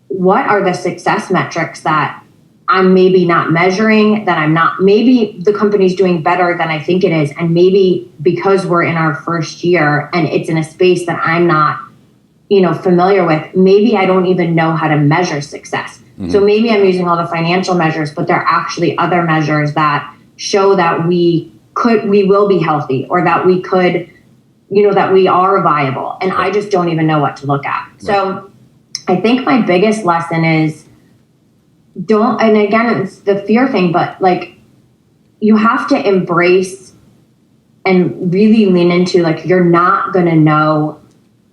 S2: the success metrics that I'm maybe not measuring, that I'm not, maybe the company's doing better than I think it is. And maybe because we're in our first year and it's in a space that I'm not, familiar with, maybe I don't even know how to measure success. Mm-hmm. So maybe I'm using all the financial measures, but there are actually other measures that show that we will be healthy or that we could, that we are viable. And right. I just don't even know what to look at. Right. So I think my biggest lesson is and again, it's the fear thing, but like you have to embrace and really lean into like, you're not going to know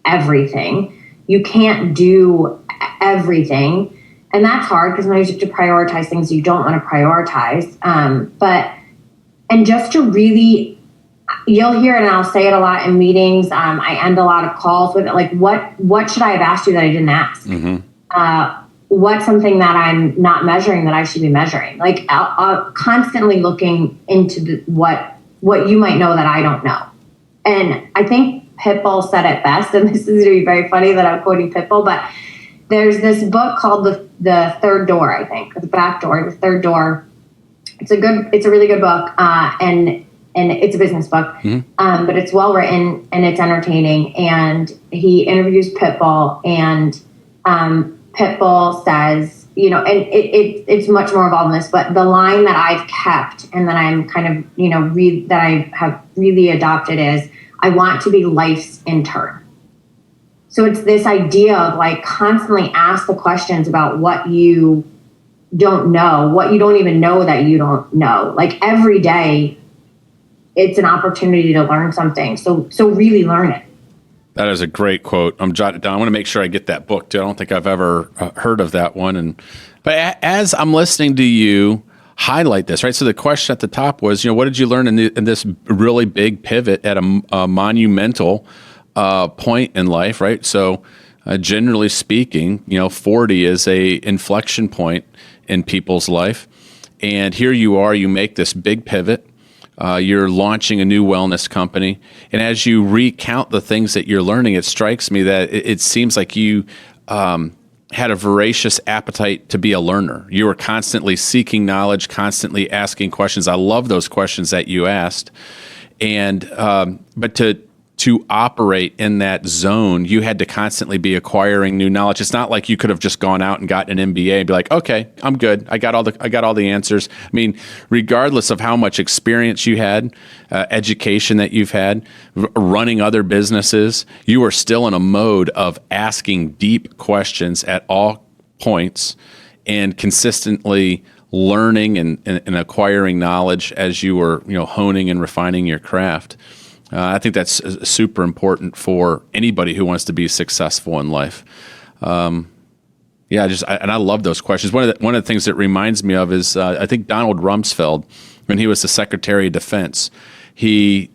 S2: everything. You can't do everything. And that's hard because sometimes you have to prioritize things you don't want to prioritize. And just to really, you'll hear it and I'll say it a lot in meetings. I end a lot of calls with it. Like, what should I have asked you that I didn't ask? Mm-hmm. What's something that I'm not measuring that I should be measuring? Like I'll constantly looking into what you might know that I don't know. And I think Pitbull said it best, and this is going to be very funny that I'm quoting Pitbull, but there's this book called the Third Door, I think, or the Back Door, the Third Door. It's a really good book, and it's a business book, mm-hmm. But it's well written and it's entertaining. And he interviews Pitbull, and Pitbull says, and it's much more involved in this, but the line that I've kept and that I'm kind of, that I have really adopted is, I want to be life's intern. So it's this idea of like constantly ask the questions about what you don't know, what you don't even know that you don't know. Like every day, it's an opportunity to learn something. So really learn it.
S1: That is a great quote. I'm jotting it down. I want to make sure I get that book too. I don't think I've ever heard of that one. But as I'm listening to you highlight this, right? So the question at the top was, what did you learn in this really big pivot at a monumental point in life, right? So generally speaking, 40 is a inflection point in people's life. And here you are, you make this big pivot. You're launching a new wellness company. And as you recount the things that you're learning, it strikes me that it seems like you had a voracious appetite to be a learner. You were constantly seeking knowledge, constantly asking questions. I love those questions that you asked. And but to operate in that zone, you had to constantly be acquiring new knowledge. It's not like you could have just gone out and gotten an MBA and be like, okay, I'm good. I got all the answers. I mean, regardless of how much experience you had, education that you've had, running other businesses, you are still in a mode of asking deep questions at all points and consistently learning and acquiring knowledge as you were, honing and refining your craft. I think that's super important for anybody who wants to be successful in life. And I love those questions. One of the things that reminds me of is I think Donald Rumsfeld, when he was the Secretary of Defense, he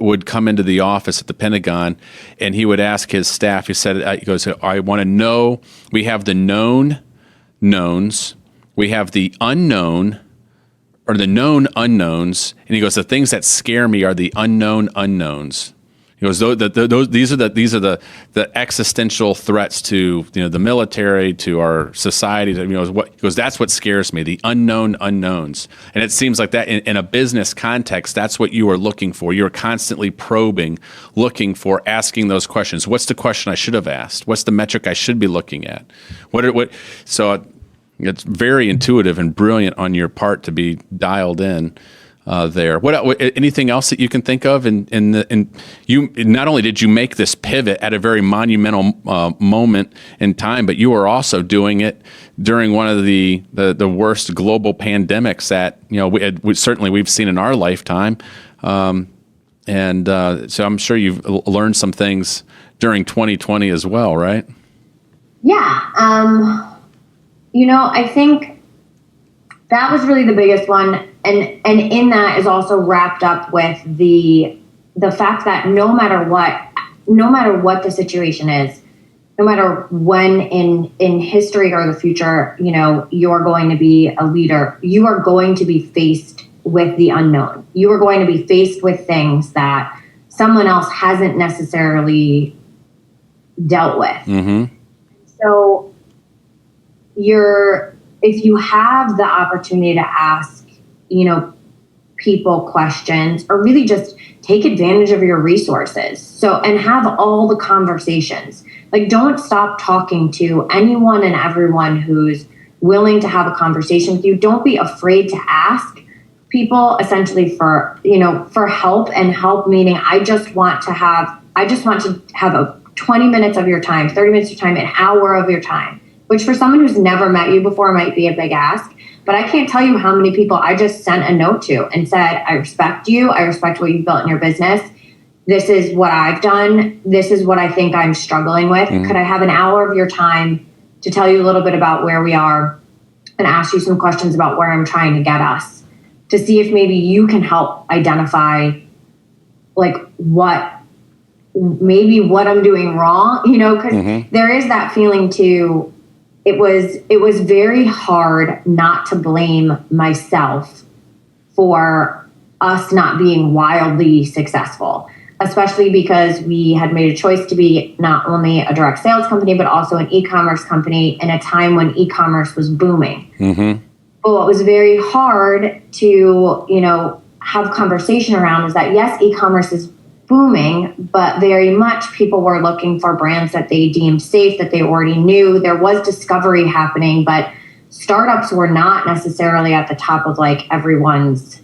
S1: would come into the office at the Pentagon and he would ask his staff. He goes, I want to know. We have the known knowns, we have the unknown, or the known unknowns, and he goes, the things that scare me are the unknown unknowns. He goes, these are the existential threats to the military, to our society. He goes, that's what scares me, the unknown unknowns. And it seems like that in a business context, that's what you are looking for. You're constantly probing, looking for, asking those questions. What's the question I should have asked? What's the metric I should be looking at? So it's very intuitive and brilliant on your part to be dialed in. There. Anything else that you can think of? And you not only did you make this pivot at a very monumental moment in time, but you were also doing it during one of the worst global pandemics that we've seen in our lifetime. So I'm sure you've learned some things during 2020 as well, right?
S2: Yeah. I think that was really the biggest one. And in that is also wrapped up with the fact that no matter what the situation is, no matter when in history or the future, you're going to be a leader, you are going to be faced with the unknown. You are going to be faced with things that someone else hasn't necessarily dealt with. Mm-hmm. So if you have the opportunity to ask, people questions, or really just take advantage of your resources. And have all the conversations. Like, don't stop talking to anyone and everyone who's willing to have a conversation with you. Don't be afraid to ask people essentially for help, and help meaning I just want to have a 20 minutes of your time, 30 minutes of your time, an hour of your time, which for someone who's never met you before might be a big ask. But I can't tell you how many people I just sent a note to and said, I respect you. I respect what you've built in your business. This is what I've done. This is what I think I'm struggling with. Mm-hmm. Could I have an hour of your time to tell you a little bit about where we are and ask you some questions about where I'm trying to get us, to see if maybe you can help identify what I'm doing wrong, because mm-hmm. there is that feeling too. It was very hard not to blame myself for us not being wildly successful, especially because we had made a choice to be not only a direct sales company, but also an e-commerce company in a time when e-commerce was booming. Mm-hmm. But what was very hard to, have conversation around is that, yes, e-commerce is booming, but very much people were looking for brands that they deemed safe, that they already knew. There was discovery happening, but startups were not necessarily at the top of everyone's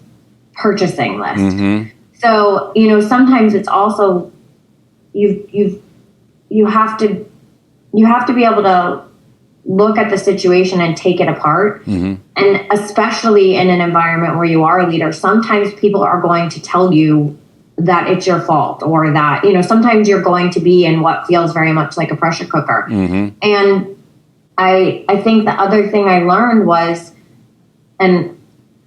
S2: purchasing list. Mm-hmm. So, sometimes it's also you have to be able to look at the situation and take it apart. Mm-hmm. And especially in an environment where you are a leader, sometimes people are going to tell you that it's your fault, or that, sometimes you're going to be in what feels very much like a pressure cooker. Mm-hmm. And I think the other thing I learned was, and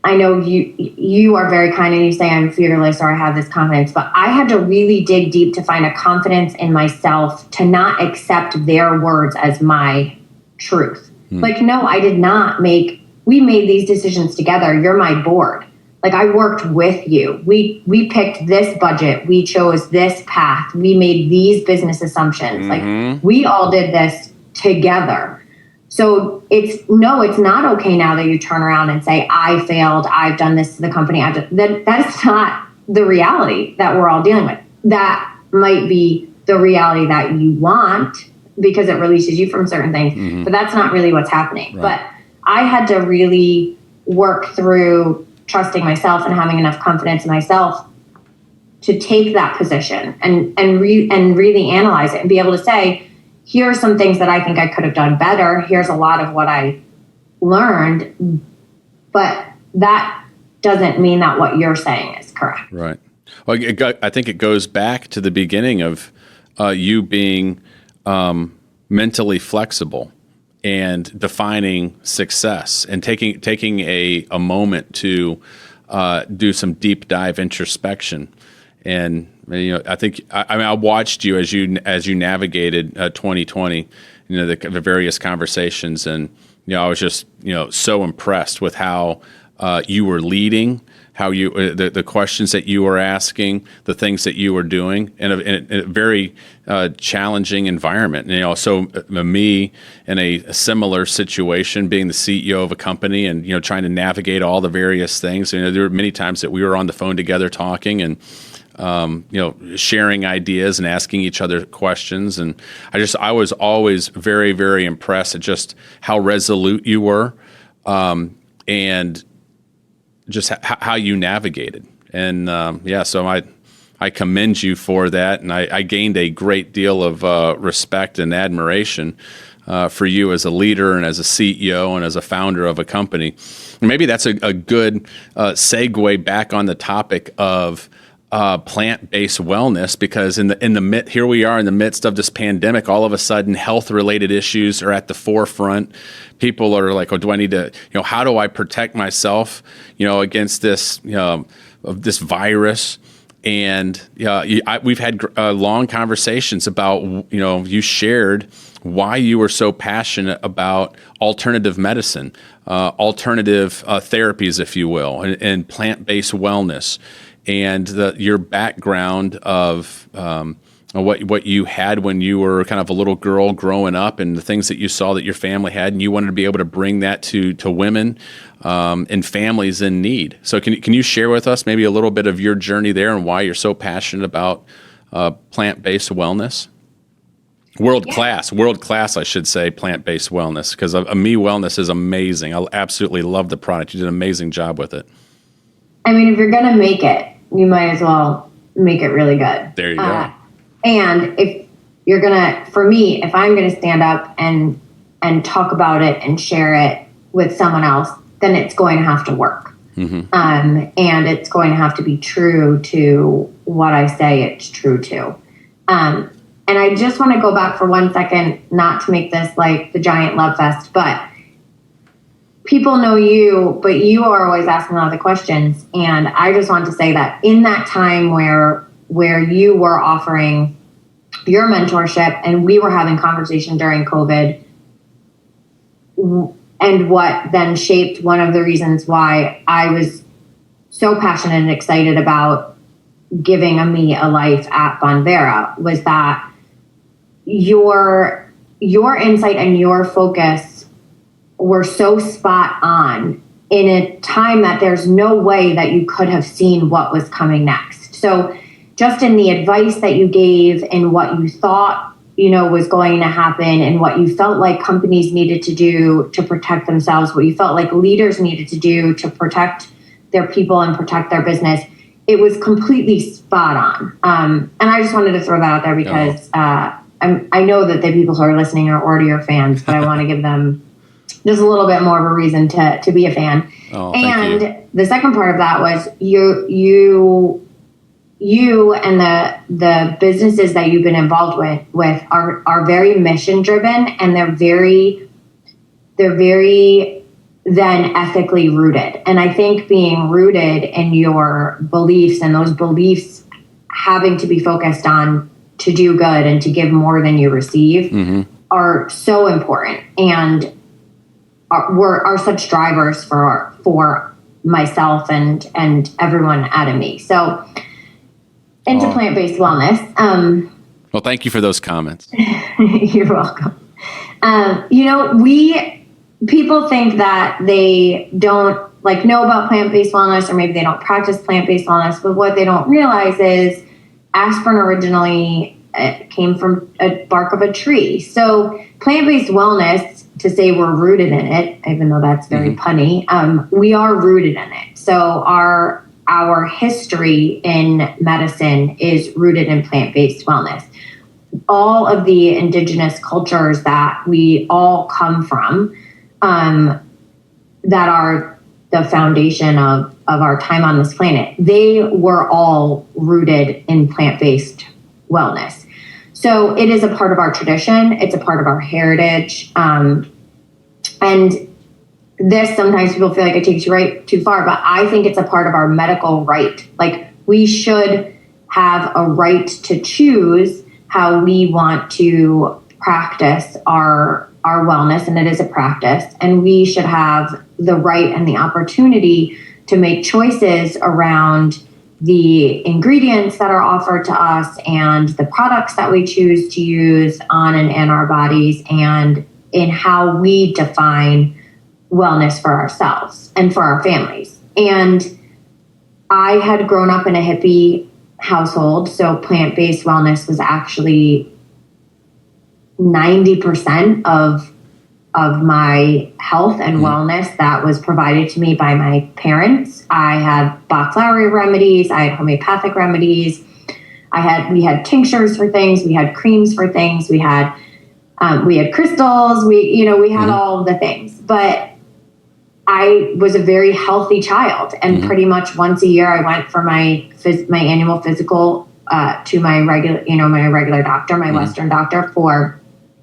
S2: I know you are very kind and you say I'm fearless or I have this confidence, but I had to really dig deep to find a confidence in myself to not accept their words as my truth. Mm. No, I did not we made these decisions together. You're my board. I worked with you. We picked this budget. We chose this path. We made these business assumptions. Mm-hmm. We all did this together. So it's not okay now that you turn around and say, I failed. I've done this to the company. That's not the reality that we're all dealing with. That might be the reality that you want because it releases you from certain things, mm-hmm. but that's not really what's happening. Right. But I had to really work through trusting myself and having enough confidence in myself to take that position and really analyze it and be able to say, here are some things that I think I could have done better. Here's a lot of what I learned, but that doesn't mean that what you're saying is correct.
S1: Right. Well, I think it goes back to the beginning of you being mentally flexible and defining success and taking a moment to do some deep dive introspection. And I think I watched you as you navigated 2020, the various conversations, and I was just so impressed with how you were leading, how you the questions that you were asking, the things that you were doing in a very challenging environment. So me in a similar situation, being the CEO of a company and trying to navigate all the various things. There were many times that we were on the phone together talking and sharing ideas and asking each other questions. And I was always very, very impressed at just how resolute you were, and just how you navigated. And so I commend you for that. And I gained a great deal of respect and admiration for you as a leader and as a CEO and as a founder of a company. Maybe that's a good segue back on the topic of plant-based wellness, because here we are in the midst of this pandemic. All of a sudden, health-related issues are at the forefront. People are like, "Oh, do I need to? How do I protect myself? Against this this virus?" And we've had long conversations about you shared why you were so passionate about alternative medicine, alternative therapies, if you will, and plant-based wellness. And your background of what you had when you were kind of a little girl growing up, and the things that you saw that your family had, and you wanted to be able to bring that to women and families in need. So can you share with us maybe a little bit of your journey there and why you're so passionate about plant-based wellness? World class, I should say, plant-based wellness, because Me Wellness is amazing. I absolutely love the product. You did an amazing job with it.
S2: I mean, if you're going to make it, you might as well make it really good.
S1: There you go.
S2: And if you're going to, for me, if I'm going to stand up and talk about it and share it with someone else, then it's going to have to work. Mm-hmm. And it's going to have to be true to what I say it's true to. And I just want to go back for 1 second, not to make this like the giant love fest, but people know you, but you are always asking a lot of the questions. And I just want to say that in that time where you were offering your mentorship and we were having conversation during COVID, and what then shaped one of the reasons why I was so passionate and excited about giving me a life at Bonvera was that your insight and your focus were so spot on in a time that there's no way that you could have seen what was coming next. So just in the advice that you gave and what you thought, was going to happen, and what you felt like companies needed to do to protect themselves, what you felt like leaders needed to do to protect their people and protect their business, it was completely spot on. And I just wanted to throw that out there because I know that the people who are listening are already your fans, but I want to give them just a little bit more of a reason to be a fan.
S1: Oh,
S2: and the second part of that was you and the businesses that you've been involved with are very mission driven, and they're very then ethically rooted. And I think being rooted in your beliefs, and those beliefs having to be focused on to do good and to give more than you receive, mm-hmm. are so important, and are such drivers for myself and everyone at Me. So into plant-based wellness.
S1: Well, thank you for those comments.
S2: You're welcome. People think that they don't know about plant-based wellness, or maybe they don't practice plant-based wellness, but what they don't realize is aspirin originally came from a bark of a tree. So plant-based wellness, to say we're rooted in it, even though that's very punny, we are rooted in it. So our history in medicine is rooted in plant-based wellness. All of the indigenous cultures that we all come from that are the foundation of our time on this planet, they were all rooted in plant-based wellness. So it is a part of our tradition. It's a part of our heritage. And this, sometimes people feel like it takes you too far, but I think it's a part of our medical right. Like, we should have a right to choose how we want to practice our wellness, and it is a practice, and we should have the right and the opportunity to make choices around the ingredients that are offered to us and the products that we choose to use on and in our bodies, and in how we define wellness for ourselves and for our families. And I had grown up in a hippie household, so plant-based wellness was actually 90% of my health and wellness that was provided to me by my parents. I had Bach flowery remedies, I had homeopathic remedies, we had tinctures for things, we had creams for things, we had crystals, we had all of the things. But I was a very healthy child, and pretty much once a year I went for my annual physical to my regular doctor, my Western doctor, for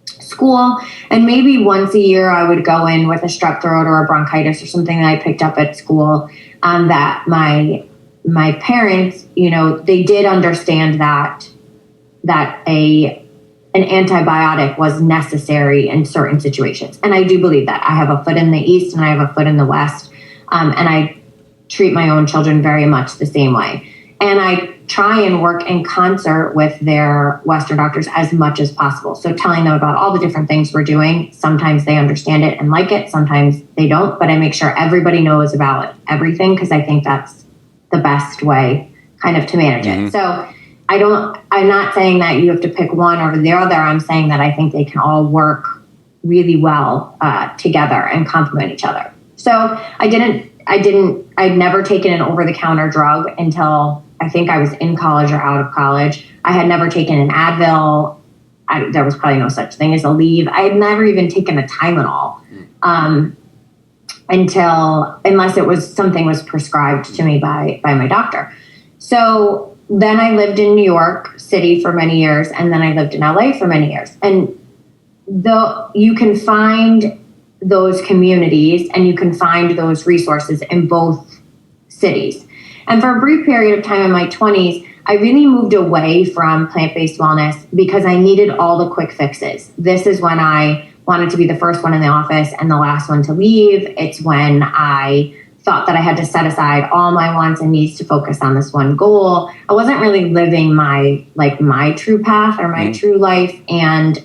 S2: school. And maybe once a year I would go in with a strep throat or a bronchitis or something that I picked up at school, that my parents, they did understand that an antibiotic was necessary in certain situations. And I do believe that. I have a foot in the East and I have a foot in the West. And I treat my own children very much the same way. And I try and work in concert with their Western doctors as much as possible. So telling them about all the different things we're doing. Sometimes they understand it and like it. Sometimes they don't. But I make sure everybody knows about everything, because I think that's the best way kind of to manage it. So I'm not saying that you have to pick one over the other. I'm saying that I think they can all work really well together and complement each other. So I'd never taken an over-the-counter drug until I think I was in college or out of college. I had never taken an Advil. There was probably no such thing as a Aleve. I had never even taken a Tylenol unless it was something was prescribed to me by my doctor. So then I lived in New York City for many years, and then I lived in LA for many years. And you can find those communities and you can find those resources in both cities. And for a brief period of time in my 20s, I really moved away from plant-based wellness because I needed all the quick fixes. This is when I wanted to be the first one in the office and the last one to leave. It's when I thought that I had to set aside all my wants and needs to focus on this one goal. I wasn't really living my true path or my true life. And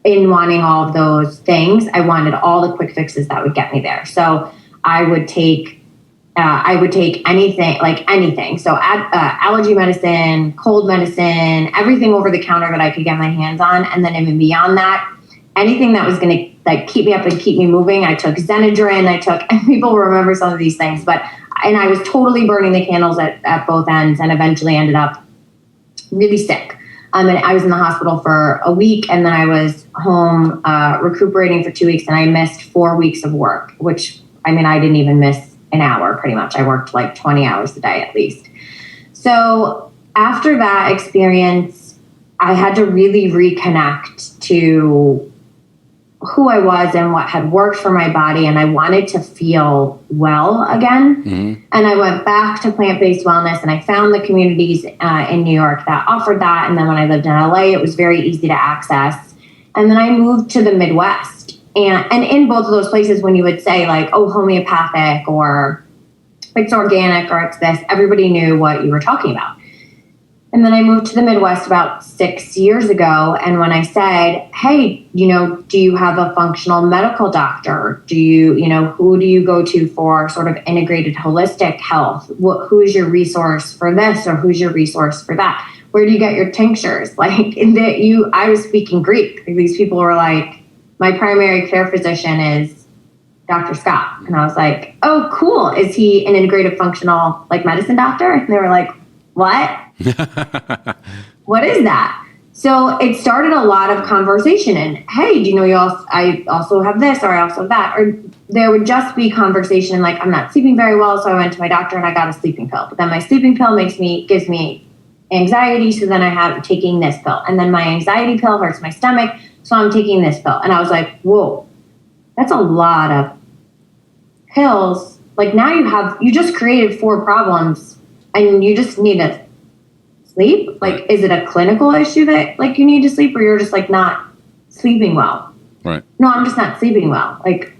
S2: in wanting all of those things, I wanted all the quick fixes that would get me there. So I would take anything. So allergy medicine, cold medicine, everything over the counter that I could get my hands on. And then even beyond that, anything that was going to keep me up and keep me moving. I took Xenadrin. And people will remember some of these things, and I was totally burning the candles at both ends, and eventually ended up really sick. And I was in the hospital for a week, and then I was home recuperating for 2 weeks, and I missed 4 weeks of work, which, I didn't even miss an hour pretty much. I worked 20 hours a day at least. So after that experience, I had to really reconnect to who I was and what had worked for my body. And I wanted to feel well again. And I went back to plant-based wellness, and I found the communities in New York that offered that. And then when I lived in LA, it was very easy to access. And then I moved to the Midwest. And in both of those places, when you would say homeopathic or it's organic or it's this, everybody knew what you were talking about. And then I moved to the Midwest about 6 years ago. And when I said, hey, do you have a functional medical doctor? Do you, who do you go to for sort of integrated holistic health? Who's your resource for this, or who's your resource for that? Where do you get your tinctures? I was speaking Greek. These people were like, my primary care physician is Dr. Scott. And I was like, oh, cool. Is he an integrative functional medicine doctor? And they were like, what? What is that? So it started a lot of conversation and, hey, do you know I also have this, or I also have that, or there would just be conversation like, I'm not sleeping very well, so I went to my doctor and I got a sleeping pill. But then my sleeping pill gives me anxiety, so then I have taking this pill. And then my anxiety pill hurts my stomach, so I'm taking this pill. And I was like, whoa, that's a lot of pills. Like now you just created 4 problems and you just need to sleep. Like, is it a clinical issue that like you need to sleep, or you're just like not sleeping well?
S1: Right.
S2: No, I'm just not sleeping well. Like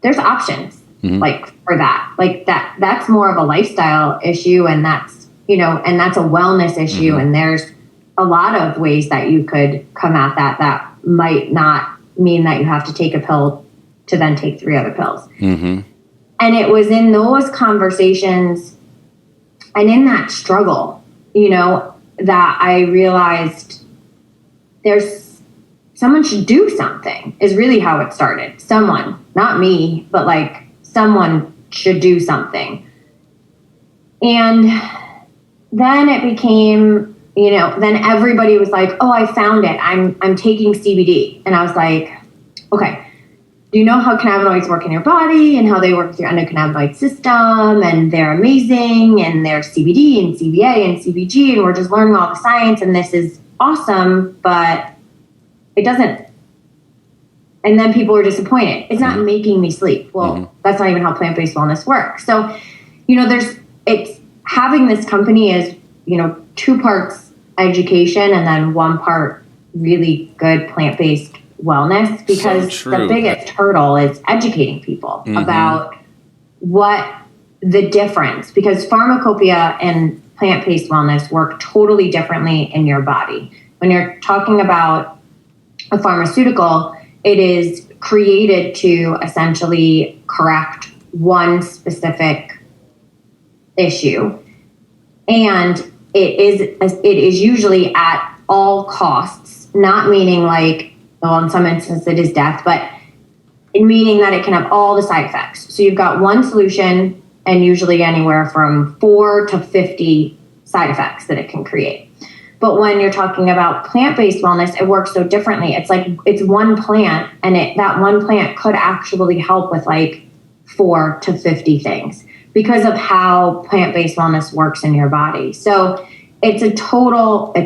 S2: there's options like for that. Like that's more of a lifestyle issue, and that's, and that's a wellness issue. And there's a lot of ways that you could come at that might not mean that you have to take a pill to then take 3 other pills. And it was in those conversations and in that struggle, that I realized someone should do something, is really how it started. Someone, not me, but like someone should do something. And then it became, then everybody was like, oh, I found it. I'm taking CBD. And I was like, okay, do you know how cannabinoids work in your body and how they work with your endocannabinoid system? And they're amazing. And there's CBD and CBA and CBG. And we're just learning all the science. And this is awesome, but it doesn't. And then people were disappointed. It's not making me sleep. Well, that's not even how plant-based wellness works. So, it's having this company is, 2 parts education and then 1 part really good plant-based wellness, because the biggest hurdle is educating people about what the difference, because pharmacopoeia and plant-based wellness work totally differently in your body. When you're talking about a pharmaceutical, it is created to essentially correct one specific issue. And it is usually at all costs, not meaning like, well, in some instances it is death, but meaning that it can have all the side effects. So you've got one solution and usually anywhere from 4 to 50 side effects that it can create. But when you're talking about plant-based wellness, it works so differently. It's like it's one plant, and that one plant could actually help with like 4 to 50 things because of how plant-based wellness works in your body. So it's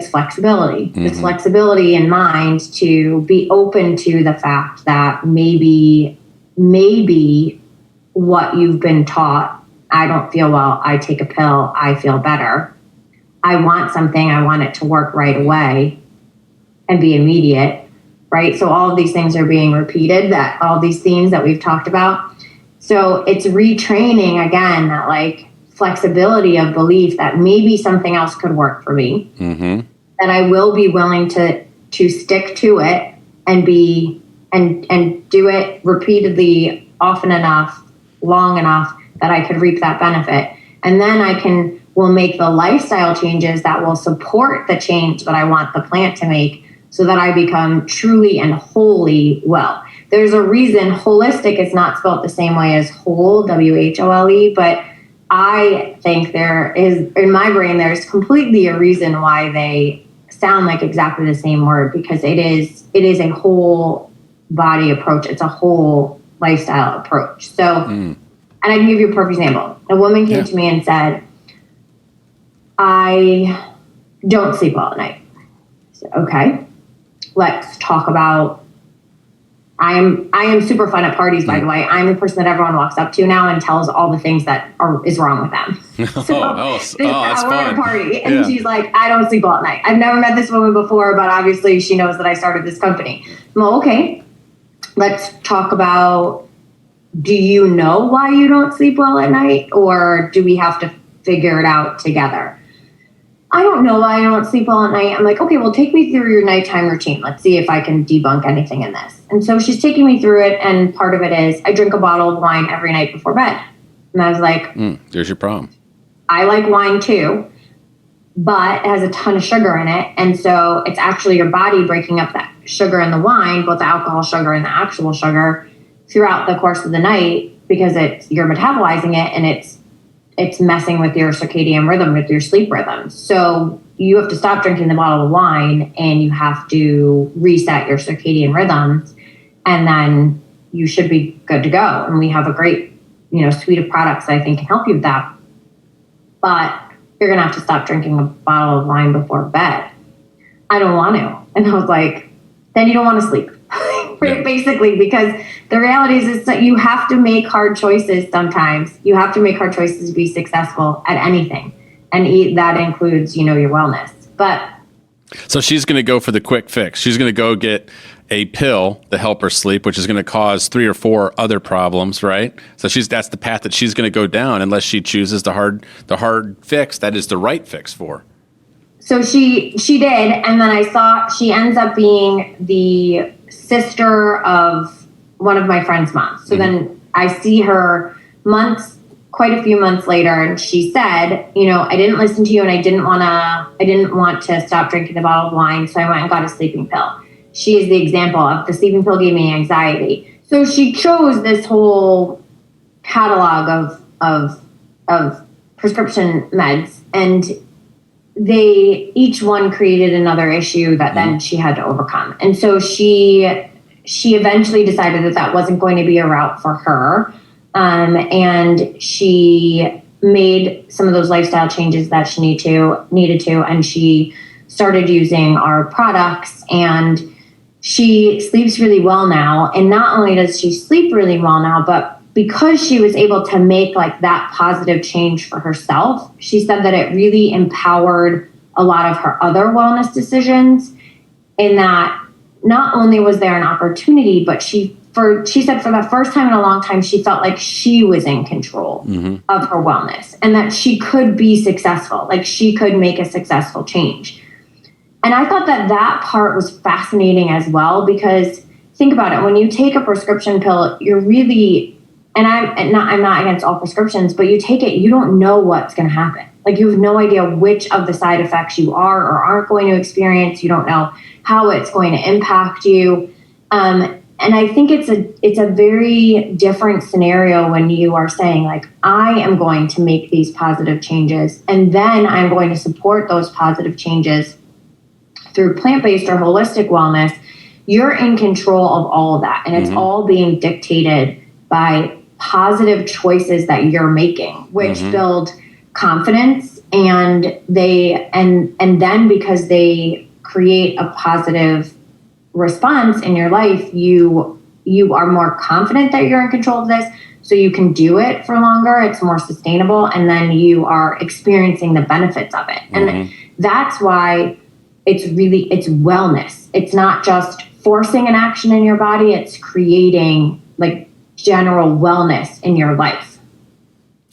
S2: flexibility. It's flexibility in mind to be open to the fact that maybe what you've been taught, I don't feel well, I take a pill, I feel better. I want something, I want it to work right away and be immediate, right? So all of these things are being repeated, that all these themes that we've talked about. So it's retraining again, that like flexibility of belief that maybe something else could work for me, that I will be willing to stick to it and do it repeatedly, often enough, long enough that I could reap that benefit. And then will make the lifestyle changes that will support the change that I want the plant to make, so that I become truly and wholly well. There's a reason holistic is not spelled the same way as whole, WHOLE, but I think there is, in my brain, there's completely a reason why they sound like exactly the same word, because it is a whole body approach. It's a whole lifestyle approach. So, and I can give you a perfect example. A woman came to me and said, I don't sleep well at night. I said, okay, let's talk about, I am super fun at parties, by the way. I'm the person that everyone walks up to now and tells all the things that is wrong with them.
S1: That's
S2: we're
S1: fun.
S2: at a party and she's like, I don't sleep well at night. I've never met this woman before, but obviously she knows that I started this company. Well, okay, let's talk about, do you know why you don't sleep well at night, or do we have to figure it out together? I don't know why I don't sleep well at night. I'm like, okay, well, take me through your nighttime routine. Let's see if I can debunk anything in this. And so she's taking me through it. And part of it is I drink a bottle of wine every night before bed. And I was like,
S1: there's your problem.
S2: I like wine too, but it has a ton of sugar in it. And so it's actually your body breaking up that sugar in the wine, both the alcohol sugar and the actual sugar, throughout the course of the night, because you're metabolizing it and it's messing with your circadian rhythm, with your sleep rhythm. So you have to stop drinking the bottle of wine and you have to reset your circadian rhythms, and then you should be good to go. And we have a great, suite of products that I think can help you with that. But you're going to have to stop drinking a bottle of wine before bed. I don't want to. And I was like, then you don't want to sleep. Basically, because the reality is that you have to make hard choices sometimes. You have to make hard choices to be successful at anything. And that includes, your wellness. But
S1: so she's going to go for the quick fix. She's going to go get a pill to help her sleep, which is going to cause 3 or 4 other problems, right? So that's the path that she's going to go down unless she chooses the hard fix that is the right fix for her.
S2: So she did, and then I saw she ends up being the sister of one of my friend's moms. So then I see her quite a few months later, and she said, I didn't listen to you, and I didn't want to stop drinking the bottle of wine, so I went and got a sleeping pill. She is the example of the sleeping pill gave me anxiety. So she chose this whole catalog of prescription meds, and each one created another issue that then she had to overcome. And so she eventually decided that wasn't going to be a route for her. And she made some of those lifestyle changes that she needed to, and she started using our products, and she sleeps really well now. And not only does she sleep really well now, but because she was able to make that positive change for herself, she said that it really empowered a lot of her other wellness decisions, in that not only was there an opportunity, but she said for the first time in a long time, she felt like she was in control of her wellness, and that she could be successful, she could make a successful change. And I thought that part was fascinating as well, because think about it, when you take a prescription pill, you're really, and I'm not against all prescriptions, but you take it, you don't know what's going to happen. You have no idea which of the side effects you are or aren't going to experience. You don't know how it's going to impact you. And I think it's a very different scenario when you are saying, I am going to make these positive changes, and then I'm going to support those positive changes through plant-based or holistic wellness. You're in control of all of that, and it's all being dictated by positive choices that you're making, which build confidence, and then because they create a positive response in your life, you are more confident that you're in control of this, so you can do it for longer. It's more sustainable, and then you are experiencing the benefits of it. And that's why it's wellness. It's not just forcing an action in your body, it's creating general wellness in your life.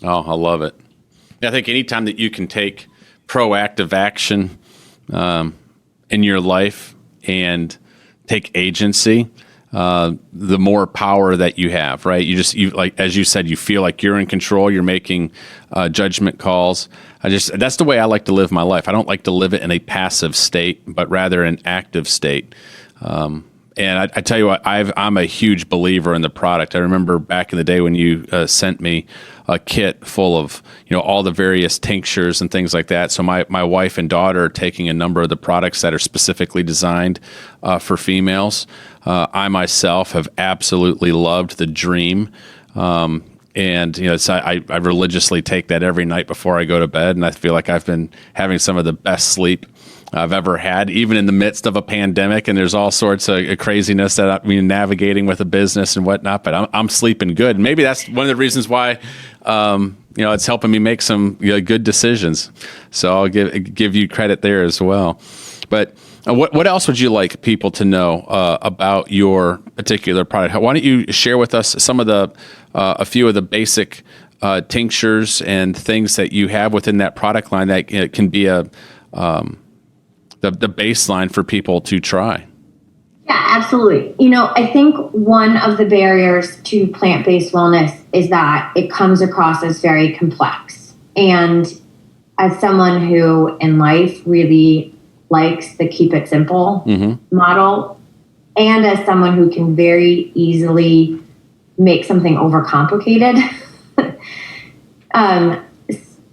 S1: Oh, I love it. I think anytime that you can take proactive action in your life and take agency, the more power that you have, right? As you said, you feel like you're in control. You're making judgment calls. That's the way I like to live my life. I don't like to live it in a passive state, but rather an active state. And I tell you what, I'm a huge believer in the product. I remember back in the day when you sent me a kit full of all the various tinctures and things like that. So my wife and daughter are taking a number of the products that are specifically designed for females. I myself have absolutely loved the Dream. And I religiously take that every night before I go to bed, and I feel like I've been having some of the best sleep I've ever had, even in the midst of a pandemic. And there's all sorts of craziness that I'm navigating with a business and whatnot. But I'm sleeping good. And maybe that's one of the reasons why it's helping me make some good decisions. So I'll give you credit there as well. But what else would you like people to know about your particular product? Why don't you share with us some of a few of the basic tinctures and things that you have within that product line that can be the baseline for people to try?
S2: Yeah, absolutely. I think one of the barriers to plant-based wellness is that it comes across as very complex. And as someone who in life really likes the keep it simple model, and as someone who can very easily make something overcomplicated,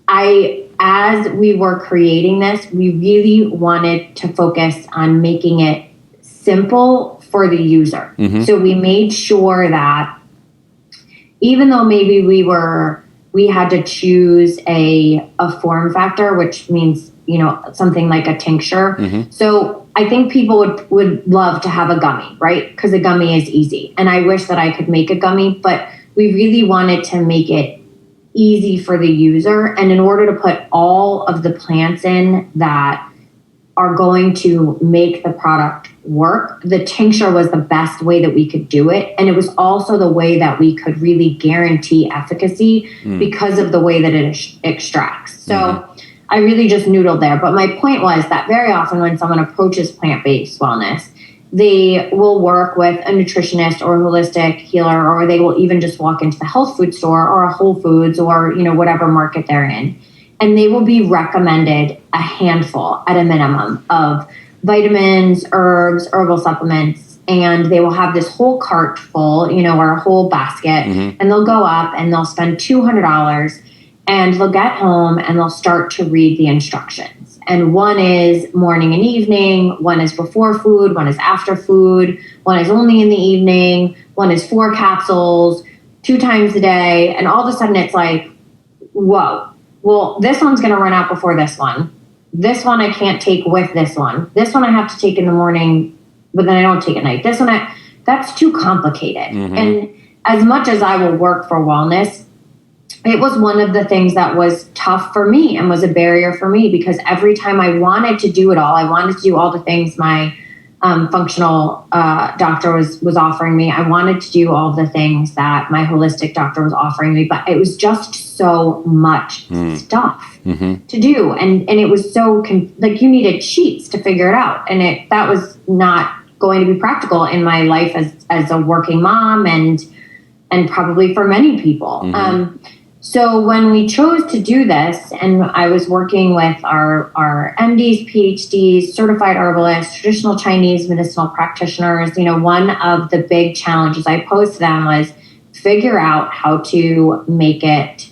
S2: I as we were creating this, we really wanted to focus on making it simple for the user. So we made sure that even though maybe we had to choose a form factor, which means, something like a tincture. So I think people would love to have a gummy, right? Because a gummy is easy. And I wish that I could make a gummy, but we really wanted to make it easy for the user. And in order to put all of the plants in that are going to make the product work, the tincture was the best way that we could do it. And it was also the way that we could really guarantee efficacy because of the way that it extracts. So I really just noodled there. But my point was that very often when someone approaches plant-based wellness, they will work with a nutritionist or a holistic healer, or they will even just walk into the health food store or a Whole Foods or, whatever market they're in. And they will be recommended a handful at a minimum of vitamins, herbs, herbal supplements, and they will have this whole cart full, or a whole basket, and they'll go up and they'll spend $200 and they'll get home and they'll start to read the instructions. And one is morning and evening, one is before food, one is after food, one is only in the evening, one is 4 capsules, 2 times a day. And all of a sudden it's like, whoa, well, this one's going to run out before this one. This one I can't take with this one. This one I have to take in the morning, but then I don't take at night. This one, that's too complicated. And as much as I will work for wellness, it was one of the things that was tough for me and was a barrier for me, because every time I wanted to do it all, I wanted to do all the things my functional doctor was offering me. I wanted to do all the things that my holistic doctor was offering me, but it was just so much stuff to do. And it was so, you needed sheets to figure it out. And that was not going to be practical in my life as a working mom and probably for many people. So when we chose to do this, and I was working with our MDs, PhDs, certified herbalists, traditional Chinese medicinal practitioners, one of the big challenges I posed to them was figure out how to make it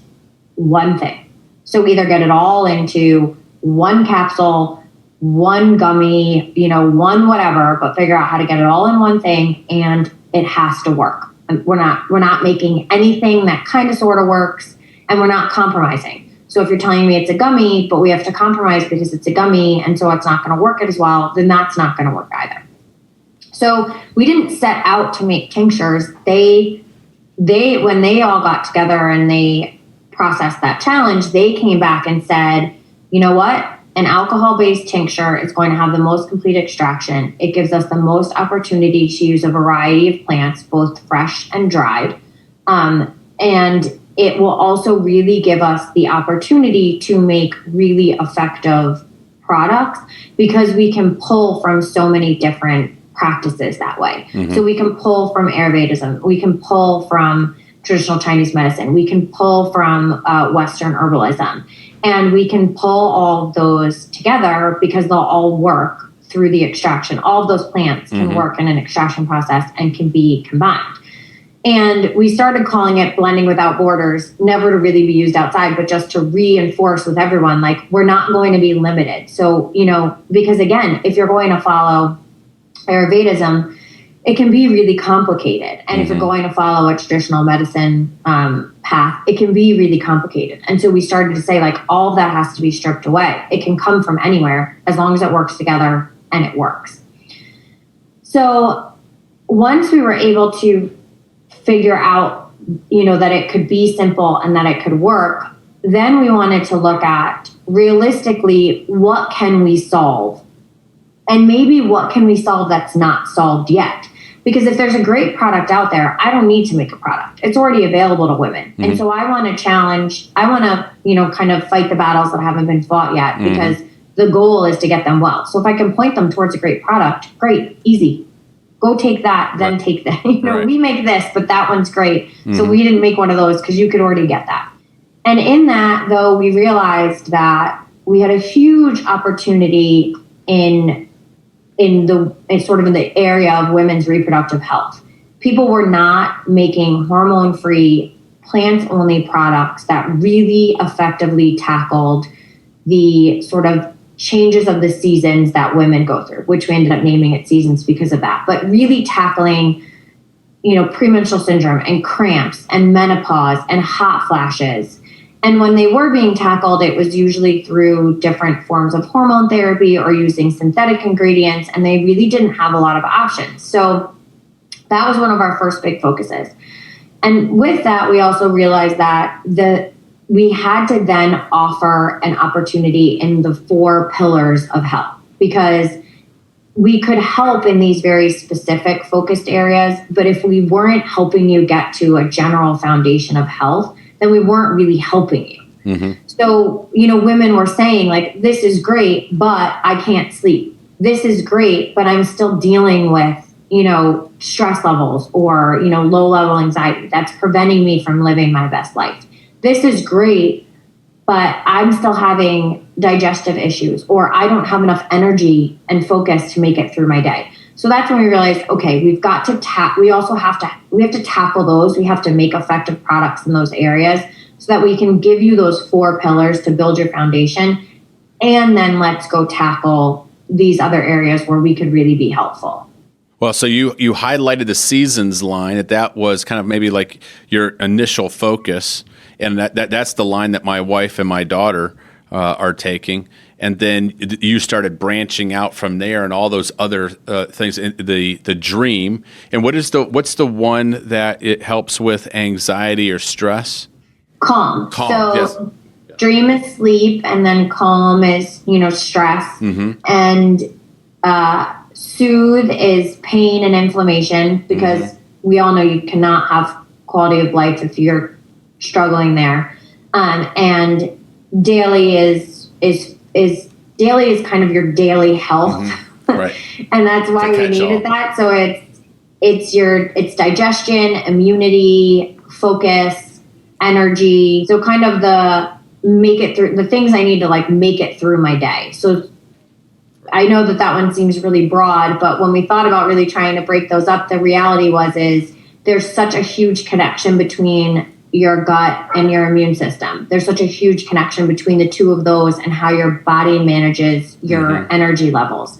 S2: one thing. So either get it all into one capsule, one gummy, one whatever, but figure out how to get it all in one thing, and it has to work. We're not making anything that kind of sort of works. And we're not compromising. So if you're telling me it's a gummy, but we have to compromise because it's a gummy, and so it's not going to work as well, then that's not going to work either. So we didn't set out to make tinctures. They when they all got together and they processed that challenge, they came back and said, you know what? An alcohol-based tincture is going to have the most complete extraction. It gives us the most opportunity to use a variety of plants, both fresh and dried. And it will also really give us the opportunity to make really effective products, because we can pull from so many different practices that way. So we can pull from Ayurvedism, we can pull from traditional Chinese medicine, we can pull from Western herbalism, and we can pull all of those together because they'll all work through the extraction. All of those plants can work in an extraction process and can be combined. And we started calling it blending without borders, never to really be used outside, but just to reinforce with everyone, like, we're not going to be limited. So, because again, if you're going to follow Ayurvedism, it can be really complicated. And if you're going to follow a traditional medicine path, it can be really complicated. And so we started to say, like, all of that has to be stripped away. It can come from anywhere as long as it works together and it works. So once we were able to figure out, that it could be simple and that it could work, then we wanted to look at realistically, what can we solve? And maybe what can we solve that's not solved yet? Because if there's a great product out there, I don't need to make a product. It's already available to women. And so I want to challenge, I want to, kind of fight the battles that haven't been fought yet, because the goal is to get them well. So if I can point them towards a great product, great, easy. Go take that, then take that. We make this, but that one's great. So we didn't make one of those because you could already get that. And in that, though, we realized that we had a huge opportunity in the area of women's reproductive health. People were not making hormone-free, plant-only products that really effectively tackled the sort of changes of the seasons that women go through, which we ended up naming it seasons because of that, but really tackling, premenstrual syndrome and cramps and menopause and hot flashes. And when they were being tackled, it was usually through different forms of hormone therapy or using synthetic ingredients, and they really didn't have a lot of options. So that was one of our first big focuses. And with that, we also realized that we had to then offer an opportunity in the 4 pillars of health, because we could help in these very specific focused areas, but if we weren't helping you get to a general foundation of health, then we weren't really helping you. Mm-hmm. So, women were saying like, this is great, but I can't sleep. This is great, but I'm still dealing with, stress levels or, low level anxiety that's preventing me from living my best life. This is great, but I'm still having digestive issues, or I don't have enough energy and focus to make it through my day. So that's when we realized, okay, we've got to we have to tackle those. We have to make effective products in those areas so that we can give you those 4 pillars to build your foundation. And then let's go tackle these other areas where we could really be helpful.
S1: Well, so you highlighted the seasons line. That was kind of maybe like your initial focus. And that's the line that my wife and my daughter are taking. And then you started branching out from there and all those other things, the dream. And what's the one that it helps with anxiety or stress?
S2: Calm. So
S1: yes.
S2: Dream is sleep, and then calm is, stress. Mm-hmm. And soothe is pain and inflammation, because mm-hmm. we all know you cannot have quality of life if you're struggling there. And daily is kind of your daily health.
S1: Mm-hmm. Right.
S2: And that's why we needed that. So it's digestion, immunity, focus, energy. So kind of the things I need to make it through my day. So I know that one seems really broad, but when we thought about really trying to break those up, the reality is there's such a huge connection between your gut and your immune system. There's such a huge connection between the two of those and how your body manages your mm-hmm. energy levels.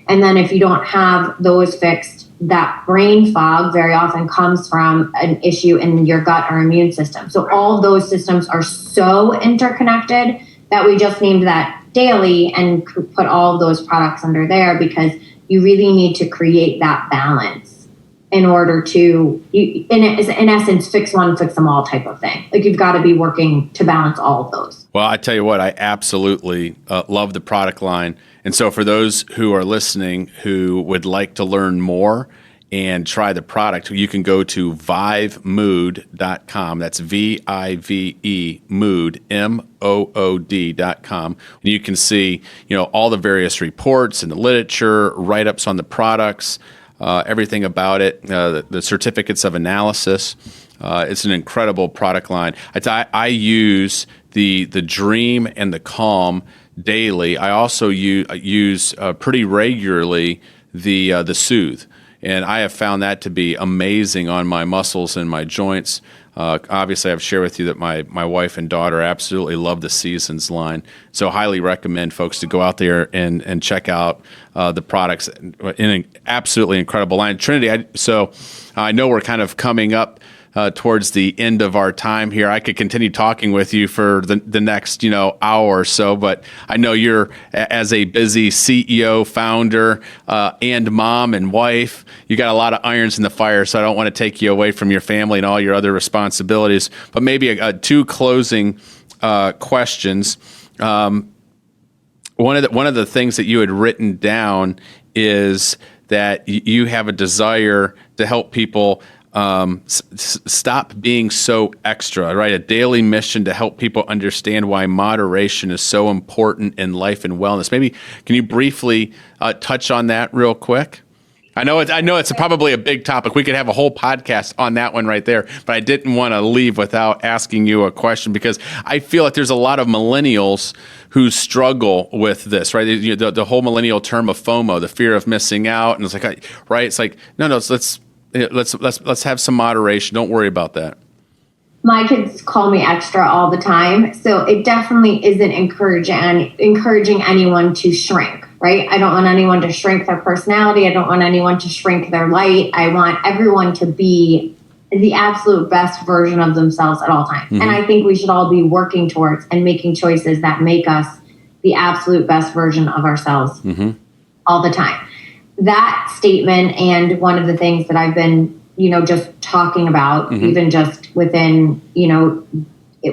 S2: And then if you don't have those fixed, that brain fog very often comes from an issue in your gut or immune system. So all of those systems are so interconnected that we just named that daily and put all of those products under there, because you really need to create that balance in order to, in essence, fix one, fix them all type of thing. Like, you've got to be working to balance all of those.
S1: Well, I tell you what, I absolutely love the product line. And so for those who are listening who would like to learn more and try the product, you can go to vivemood.com. That's VIVE mood, MOOD.com. And you can see, all the various reports and the literature, write-ups on the products, everything about it, the certificates of analysis. It's an incredible product line. I use the Dream and the Calm daily. I also use pretty regularly the Soothe. And I have found that to be amazing on my muscles and my joints. Obviously, I've shared with you that my wife and daughter absolutely love the Seasons line. So highly recommend folks to go out there and check out the products in an absolutely incredible line. Triniti, so I know we're kind of coming up towards the end of our time here. I could continue talking with you for the next, hour or so, but I know you're, as a busy CEO, founder, and mom and wife, you got a lot of irons in the fire, so I don't want to take you away from your family and all your other responsibilities. But maybe two closing questions. One of the things that you had written down is that you have a desire to help people stop being so extra, right? A daily mission to help people understand why moderation is so important in life and wellness. Maybe can you briefly touch on that real quick? I know it's probably a big topic. We could have a whole podcast on that one right there, but I didn't want to leave without asking you a question, because I feel like there's a lot of millennials who struggle with this, right? The whole millennial term of FOMO, the fear of missing out, and it's like, right? It's like, no, let's have some moderation. Don't worry about that.
S2: My kids call me extra all the time. So it definitely isn't encouraging anyone to shrink, right? I don't want anyone to shrink their personality. I don't want anyone to shrink their light. I want everyone to be the absolute best version of themselves at all times. Mm-hmm. And I think we should all be working towards and making choices that make us the absolute best version of ourselves mm-hmm. all the time. That statement, and one of the things that I've been, just talking about, mm-hmm. even just within,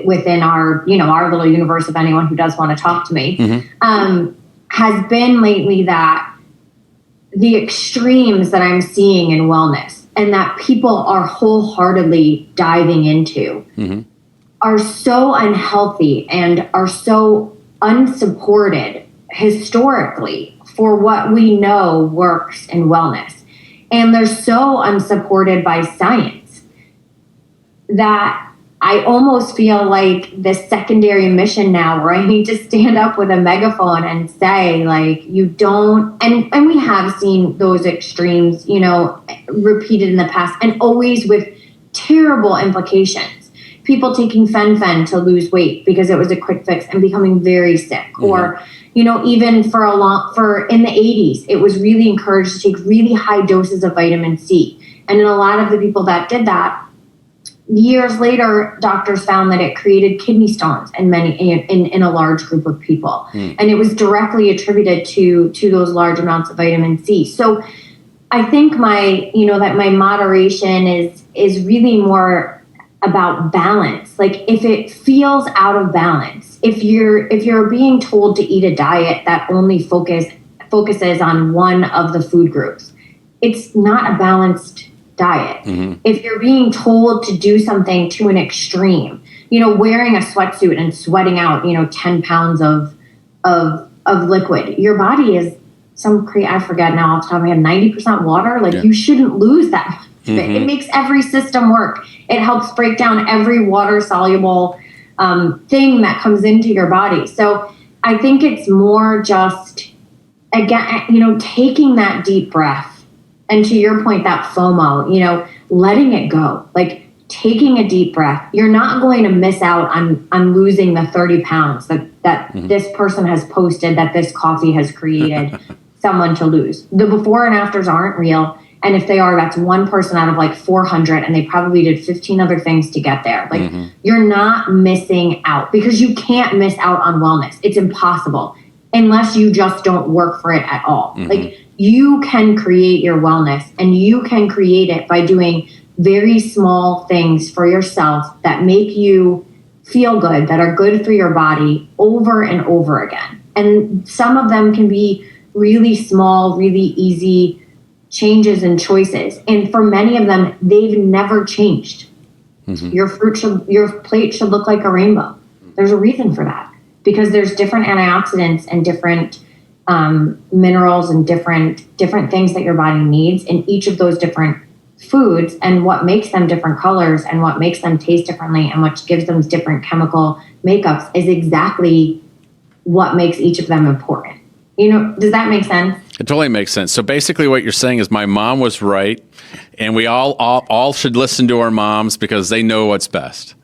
S2: within our, our little universe of anyone who does want to talk to me, mm-hmm. Has been lately that the extremes that I'm seeing in wellness and that people are wholeheartedly diving into mm-hmm. are so unhealthy and are so unsupported historically for what we know works in wellness. And they're so unsupported by science that I almost feel like this secondary mission now where I need to stand up with a megaphone and say, like, you don't, and we have seen those extremes, repeated in the past, and always with terrible implications. People taking fen-phen to lose weight because it was a quick fix and becoming very sick. Mm-hmm. Or, even in the 80s, it was really encouraged to take really high doses of vitamin C. And in a lot of the people that did that, years later, doctors found that it created kidney stones in a large group of people. Mm. And it was directly attributed to those large amounts of vitamin C. So I think that my moderation is really more about balance. Like, if it feels out of balance, if you're being told to eat a diet that only focuses on one of the food groups, it's not a balanced diet. Mm-hmm. If you're being told to do something to an extreme, wearing a sweatsuit and sweating out, 10 pounds of liquid, your body is I forget now off the top of my head, 90% water. Like, you shouldn't lose that much. Mm-hmm. It makes every system work. It helps break down every water soluble thing that comes into your body. So I think it's more just, again, taking that deep breath. And to your point, that FOMO, letting it go, like taking a deep breath. You're not going to miss out on losing the 30 pounds that mm-hmm. this person has posted, that this coffee has created someone to lose. The before and afters aren't real. And if they are, that's one person out of like 400, and they probably did 15 other things to get there. Like, mm-hmm. you're not missing out, because you can't miss out on wellness. It's impossible unless you just don't work for it at all. Mm-hmm. Like, you can create your wellness, and you can create it by doing very small things for yourself that make you feel good, that are good for your body over and over again. And some of them can be really small, really easy changes and choices. And for many of them, they've never changed. Mm-hmm. Your plate should look like a rainbow. There's a reason for that, because there's different antioxidants and different minerals and different things that your body needs in each of those different foods, and what makes them different colors and what makes them taste differently and what gives them different chemical makeups is exactly what makes each of them important. Does that make sense?
S1: It totally makes sense. So basically what you're saying is my mom was right, and we all should listen to our moms because they know what's best.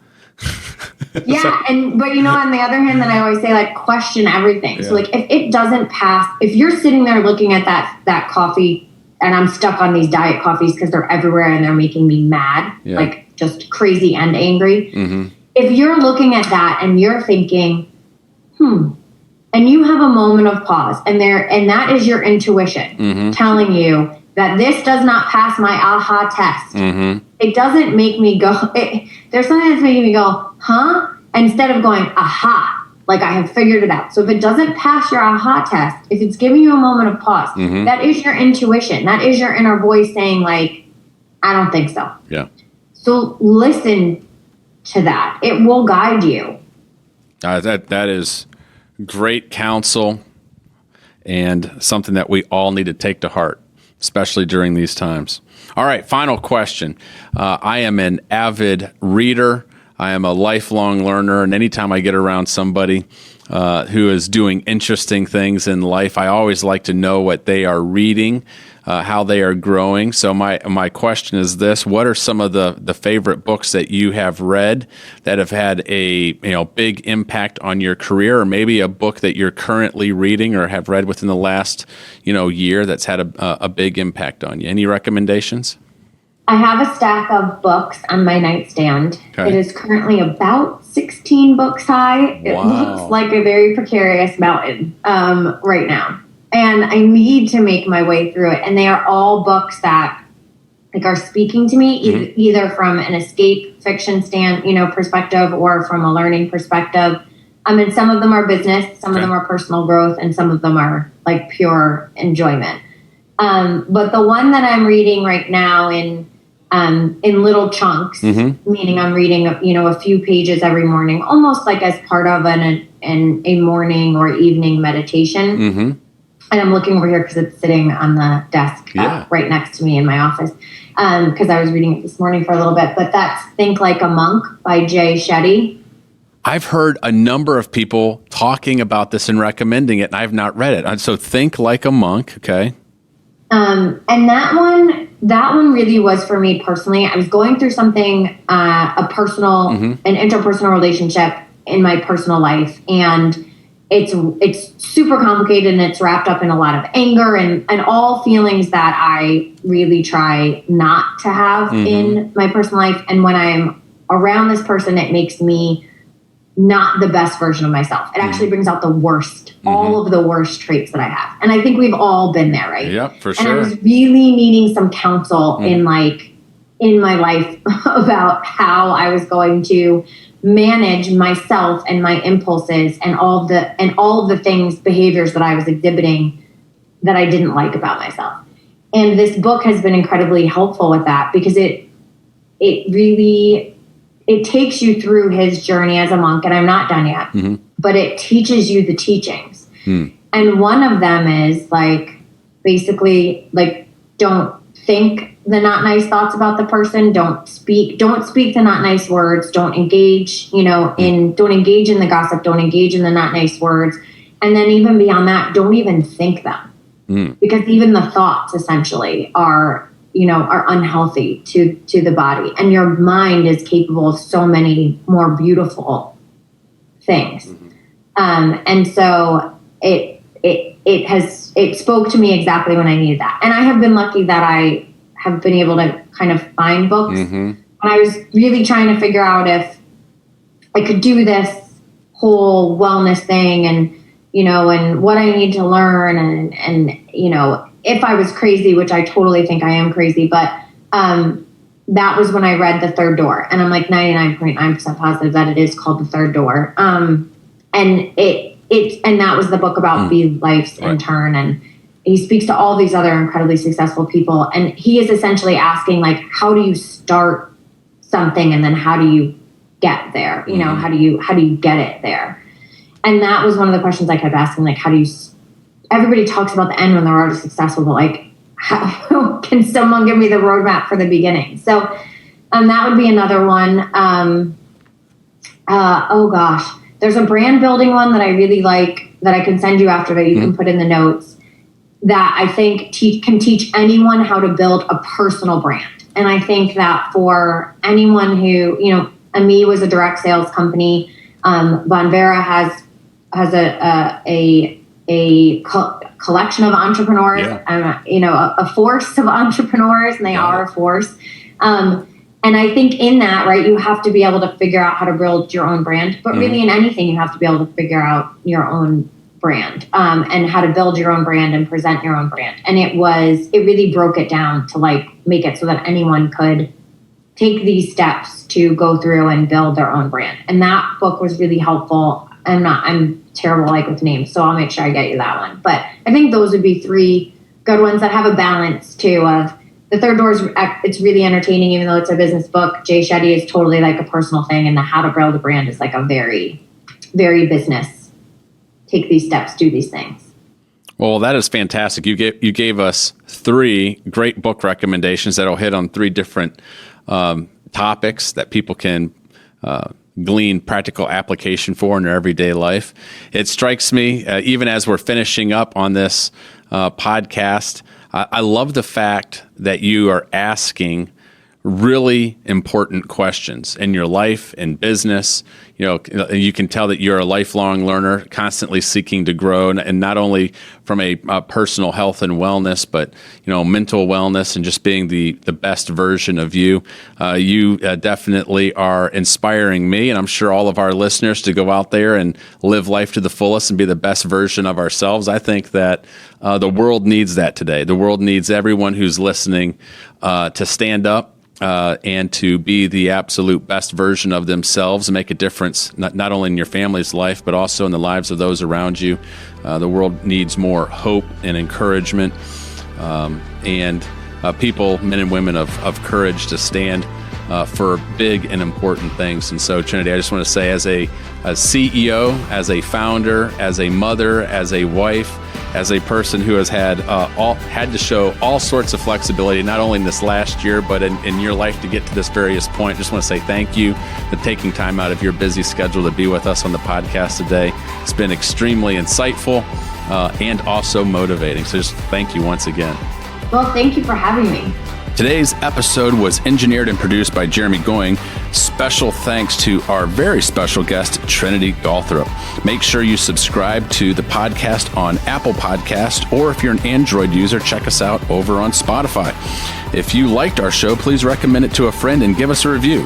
S2: Yeah, but on the other hand, then I always say, like, question everything. Yeah. So, like, if it doesn't pass, if you're sitting there looking at that coffee, and I'm stuck on these diet coffees because they're everywhere and they're making me mad, like just crazy and angry. Mm-hmm. If you're looking at that and you're thinking, and you have a moment of pause, and that is your intuition mm-hmm. telling you that this does not pass my aha test. Mm-hmm. It doesn't make me go, there's something that's making me go, huh? Instead of going, aha, like I have figured it out. So if it doesn't pass your aha test, if it's giving you a moment of pause, mm-hmm. that is your intuition. That is your inner voice saying, like, I don't think so.
S1: Yeah.
S2: So listen to that. It will guide you.
S1: That is great counsel, and something that we all need to take to heart, especially during these times. All right, final question. I am an avid reader. I am a lifelong learner, and anytime I get around somebody who is doing interesting things in life, I always like to know what they are reading, how they are growing. So my question is this: what are some of the favorite books that you have read that have had a big impact on your career, or maybe a book that you're currently reading or have read within the last year that's had a big impact on you? Any recommendations?
S2: I have a stack of books on my nightstand.
S1: Okay.
S2: It is currently about 16 books high. It looks like a very precarious mountain right now. And I need to make my way through it. And they are all books that are speaking to me, either from an escape fiction perspective or from a learning perspective. And some of them are business, some of them are personal growth, and some of them are like pure enjoyment. But the one that I'm reading right now in little chunks, meaning I'm reading, a few pages every morning, almost like as part of a morning or evening meditation. And I'm looking over here because it's sitting on the desk right next to me in my office, because I was reading it this morning for a little bit. But that's Think Like a Monk by Jay Shetty.
S1: I've heard a number of people talking about this and recommending it, and I've not read it. So Think Like a Monk, okay.
S2: And that one really was for me personally. I was going through something, an interpersonal relationship in my personal life, and it's super complicated, and it's wrapped up in a lot of anger and all feelings that I really try not to have in my personal life. And when I'm around this person, it makes me not the best version of myself. It actually brings out the worst, all of the worst traits that I have. And I think we've all been there, right?
S1: Yep, for sure.
S2: And I was really needing some counsel in my life about how I was going to manage myself and my impulses and all of the behaviors that I was exhibiting that I didn't like about myself. And this book has been incredibly helpful with that, because it takes you through his journey as a monk, and I'm not done yet, but it teaches you the teachings. And one of them is basically don't think the not nice thoughts about the person. Don't speak the not nice words. Don't engage, don't engage in the gossip. Don't engage in the not nice words. And then even beyond that, don't even think them, because even the thoughts essentially are unhealthy to the body, and your mind is capable of so many more beautiful things. And so it spoke to me exactly when I needed that. And I have been lucky that I have been able to kind of find books. And I was really trying to figure out if I could do this whole wellness thing and what I need to learn and if I was crazy, which I totally think I am crazy, but that was when I read The Third Door. And I'm 99.9% positive that it is called The Third Door. And that was the book about Be Life's Intern. And he speaks to all these other incredibly successful people. And he is essentially asking, how do you start something and then how do you get there? How do you get it there? And that was one of the questions I kept asking, everybody talks about the end when they're already successful, but how can someone give me the roadmap for the beginning? So that would be another one. There's a brand building one that I really like that I can send you after that you can put in the notes, that I think can teach anyone how to build a personal brand. And I think that for anyone who, Ami was a direct sales company. Bonvera has a collection of entrepreneurs, a force of entrepreneurs, and they are a force. And I think in that, right, you have to be able to figure out how to build your own brand. But really in anything, you have to be able to figure out your own brand and how to build your own brand and present your own brand. And it really broke it down to make it so that anyone could take these steps to go through and build their own brand. And that book was really helpful. I'm terrible with names, so I'll make sure I get you that one. But I think those would be three good ones that have a balance too of The Third Door. It's really entertaining, even though it's a business book. Jay Shetty is totally a personal thing, and the how to build a brand is a very, very business. Take these steps, do these things.
S1: Well, that is fantastic. You gave us three great book recommendations that'll hit on three different topics that people can glean practical application for in their everyday life. It strikes me, even as we're finishing up on this podcast, I love the fact that you are asking really important questions in your life and business. You can tell that you're a lifelong learner, constantly seeking to grow, and not only from a personal health and wellness, but mental wellness and just being the best version of you. You definitely are inspiring me, and I'm sure all of our listeners, to go out there and live life to the fullest and be the best version of ourselves. I think that the world needs that today. The world needs everyone who's listening to stand up and to be the absolute best version of themselves and make a difference, not only in your family's life, but also in the lives of those around you. The world needs more hope and encouragement and people, men and women of courage to stand for big and important things. And so, Triniti, I just want to say, as a CEO, as a founder, as a mother, as a wife, as a person who has had to show all sorts of flexibility, not only in this last year, but in your life to get to this various point. Just want to say thank you for taking time out of your busy schedule to be with us on the podcast today. It's been extremely insightful and also motivating. So just thank you once again.
S2: Well, thank you for having me.
S1: Today's episode was engineered and produced by Jeremy Going. Special thanks to our very special guest, Triniti Gawthrop. Make sure you subscribe to the podcast on Apple Podcast, or if you're an Android user, check us out over on Spotify. If you liked our show, please recommend it to a friend and give us a review.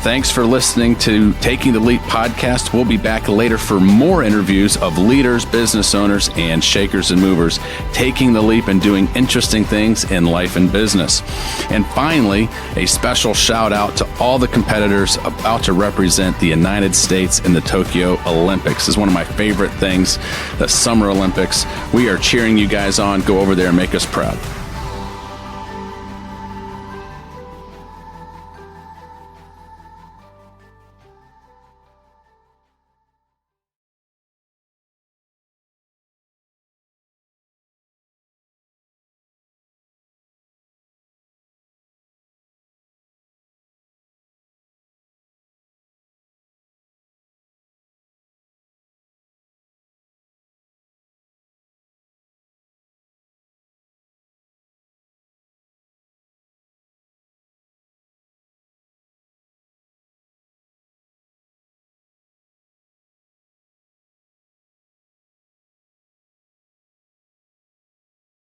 S1: Thanks for listening to Taking the Leap podcast. We'll be back later for more interviews of leaders, business owners, and shakers and movers taking the leap and doing interesting things in life and business. And finally, a special shout out to all the competitors about to represent the United States in the Tokyo Olympics. This is one of my favorite things, the Summer Olympics. We are cheering you guys on. Go over there and make us proud.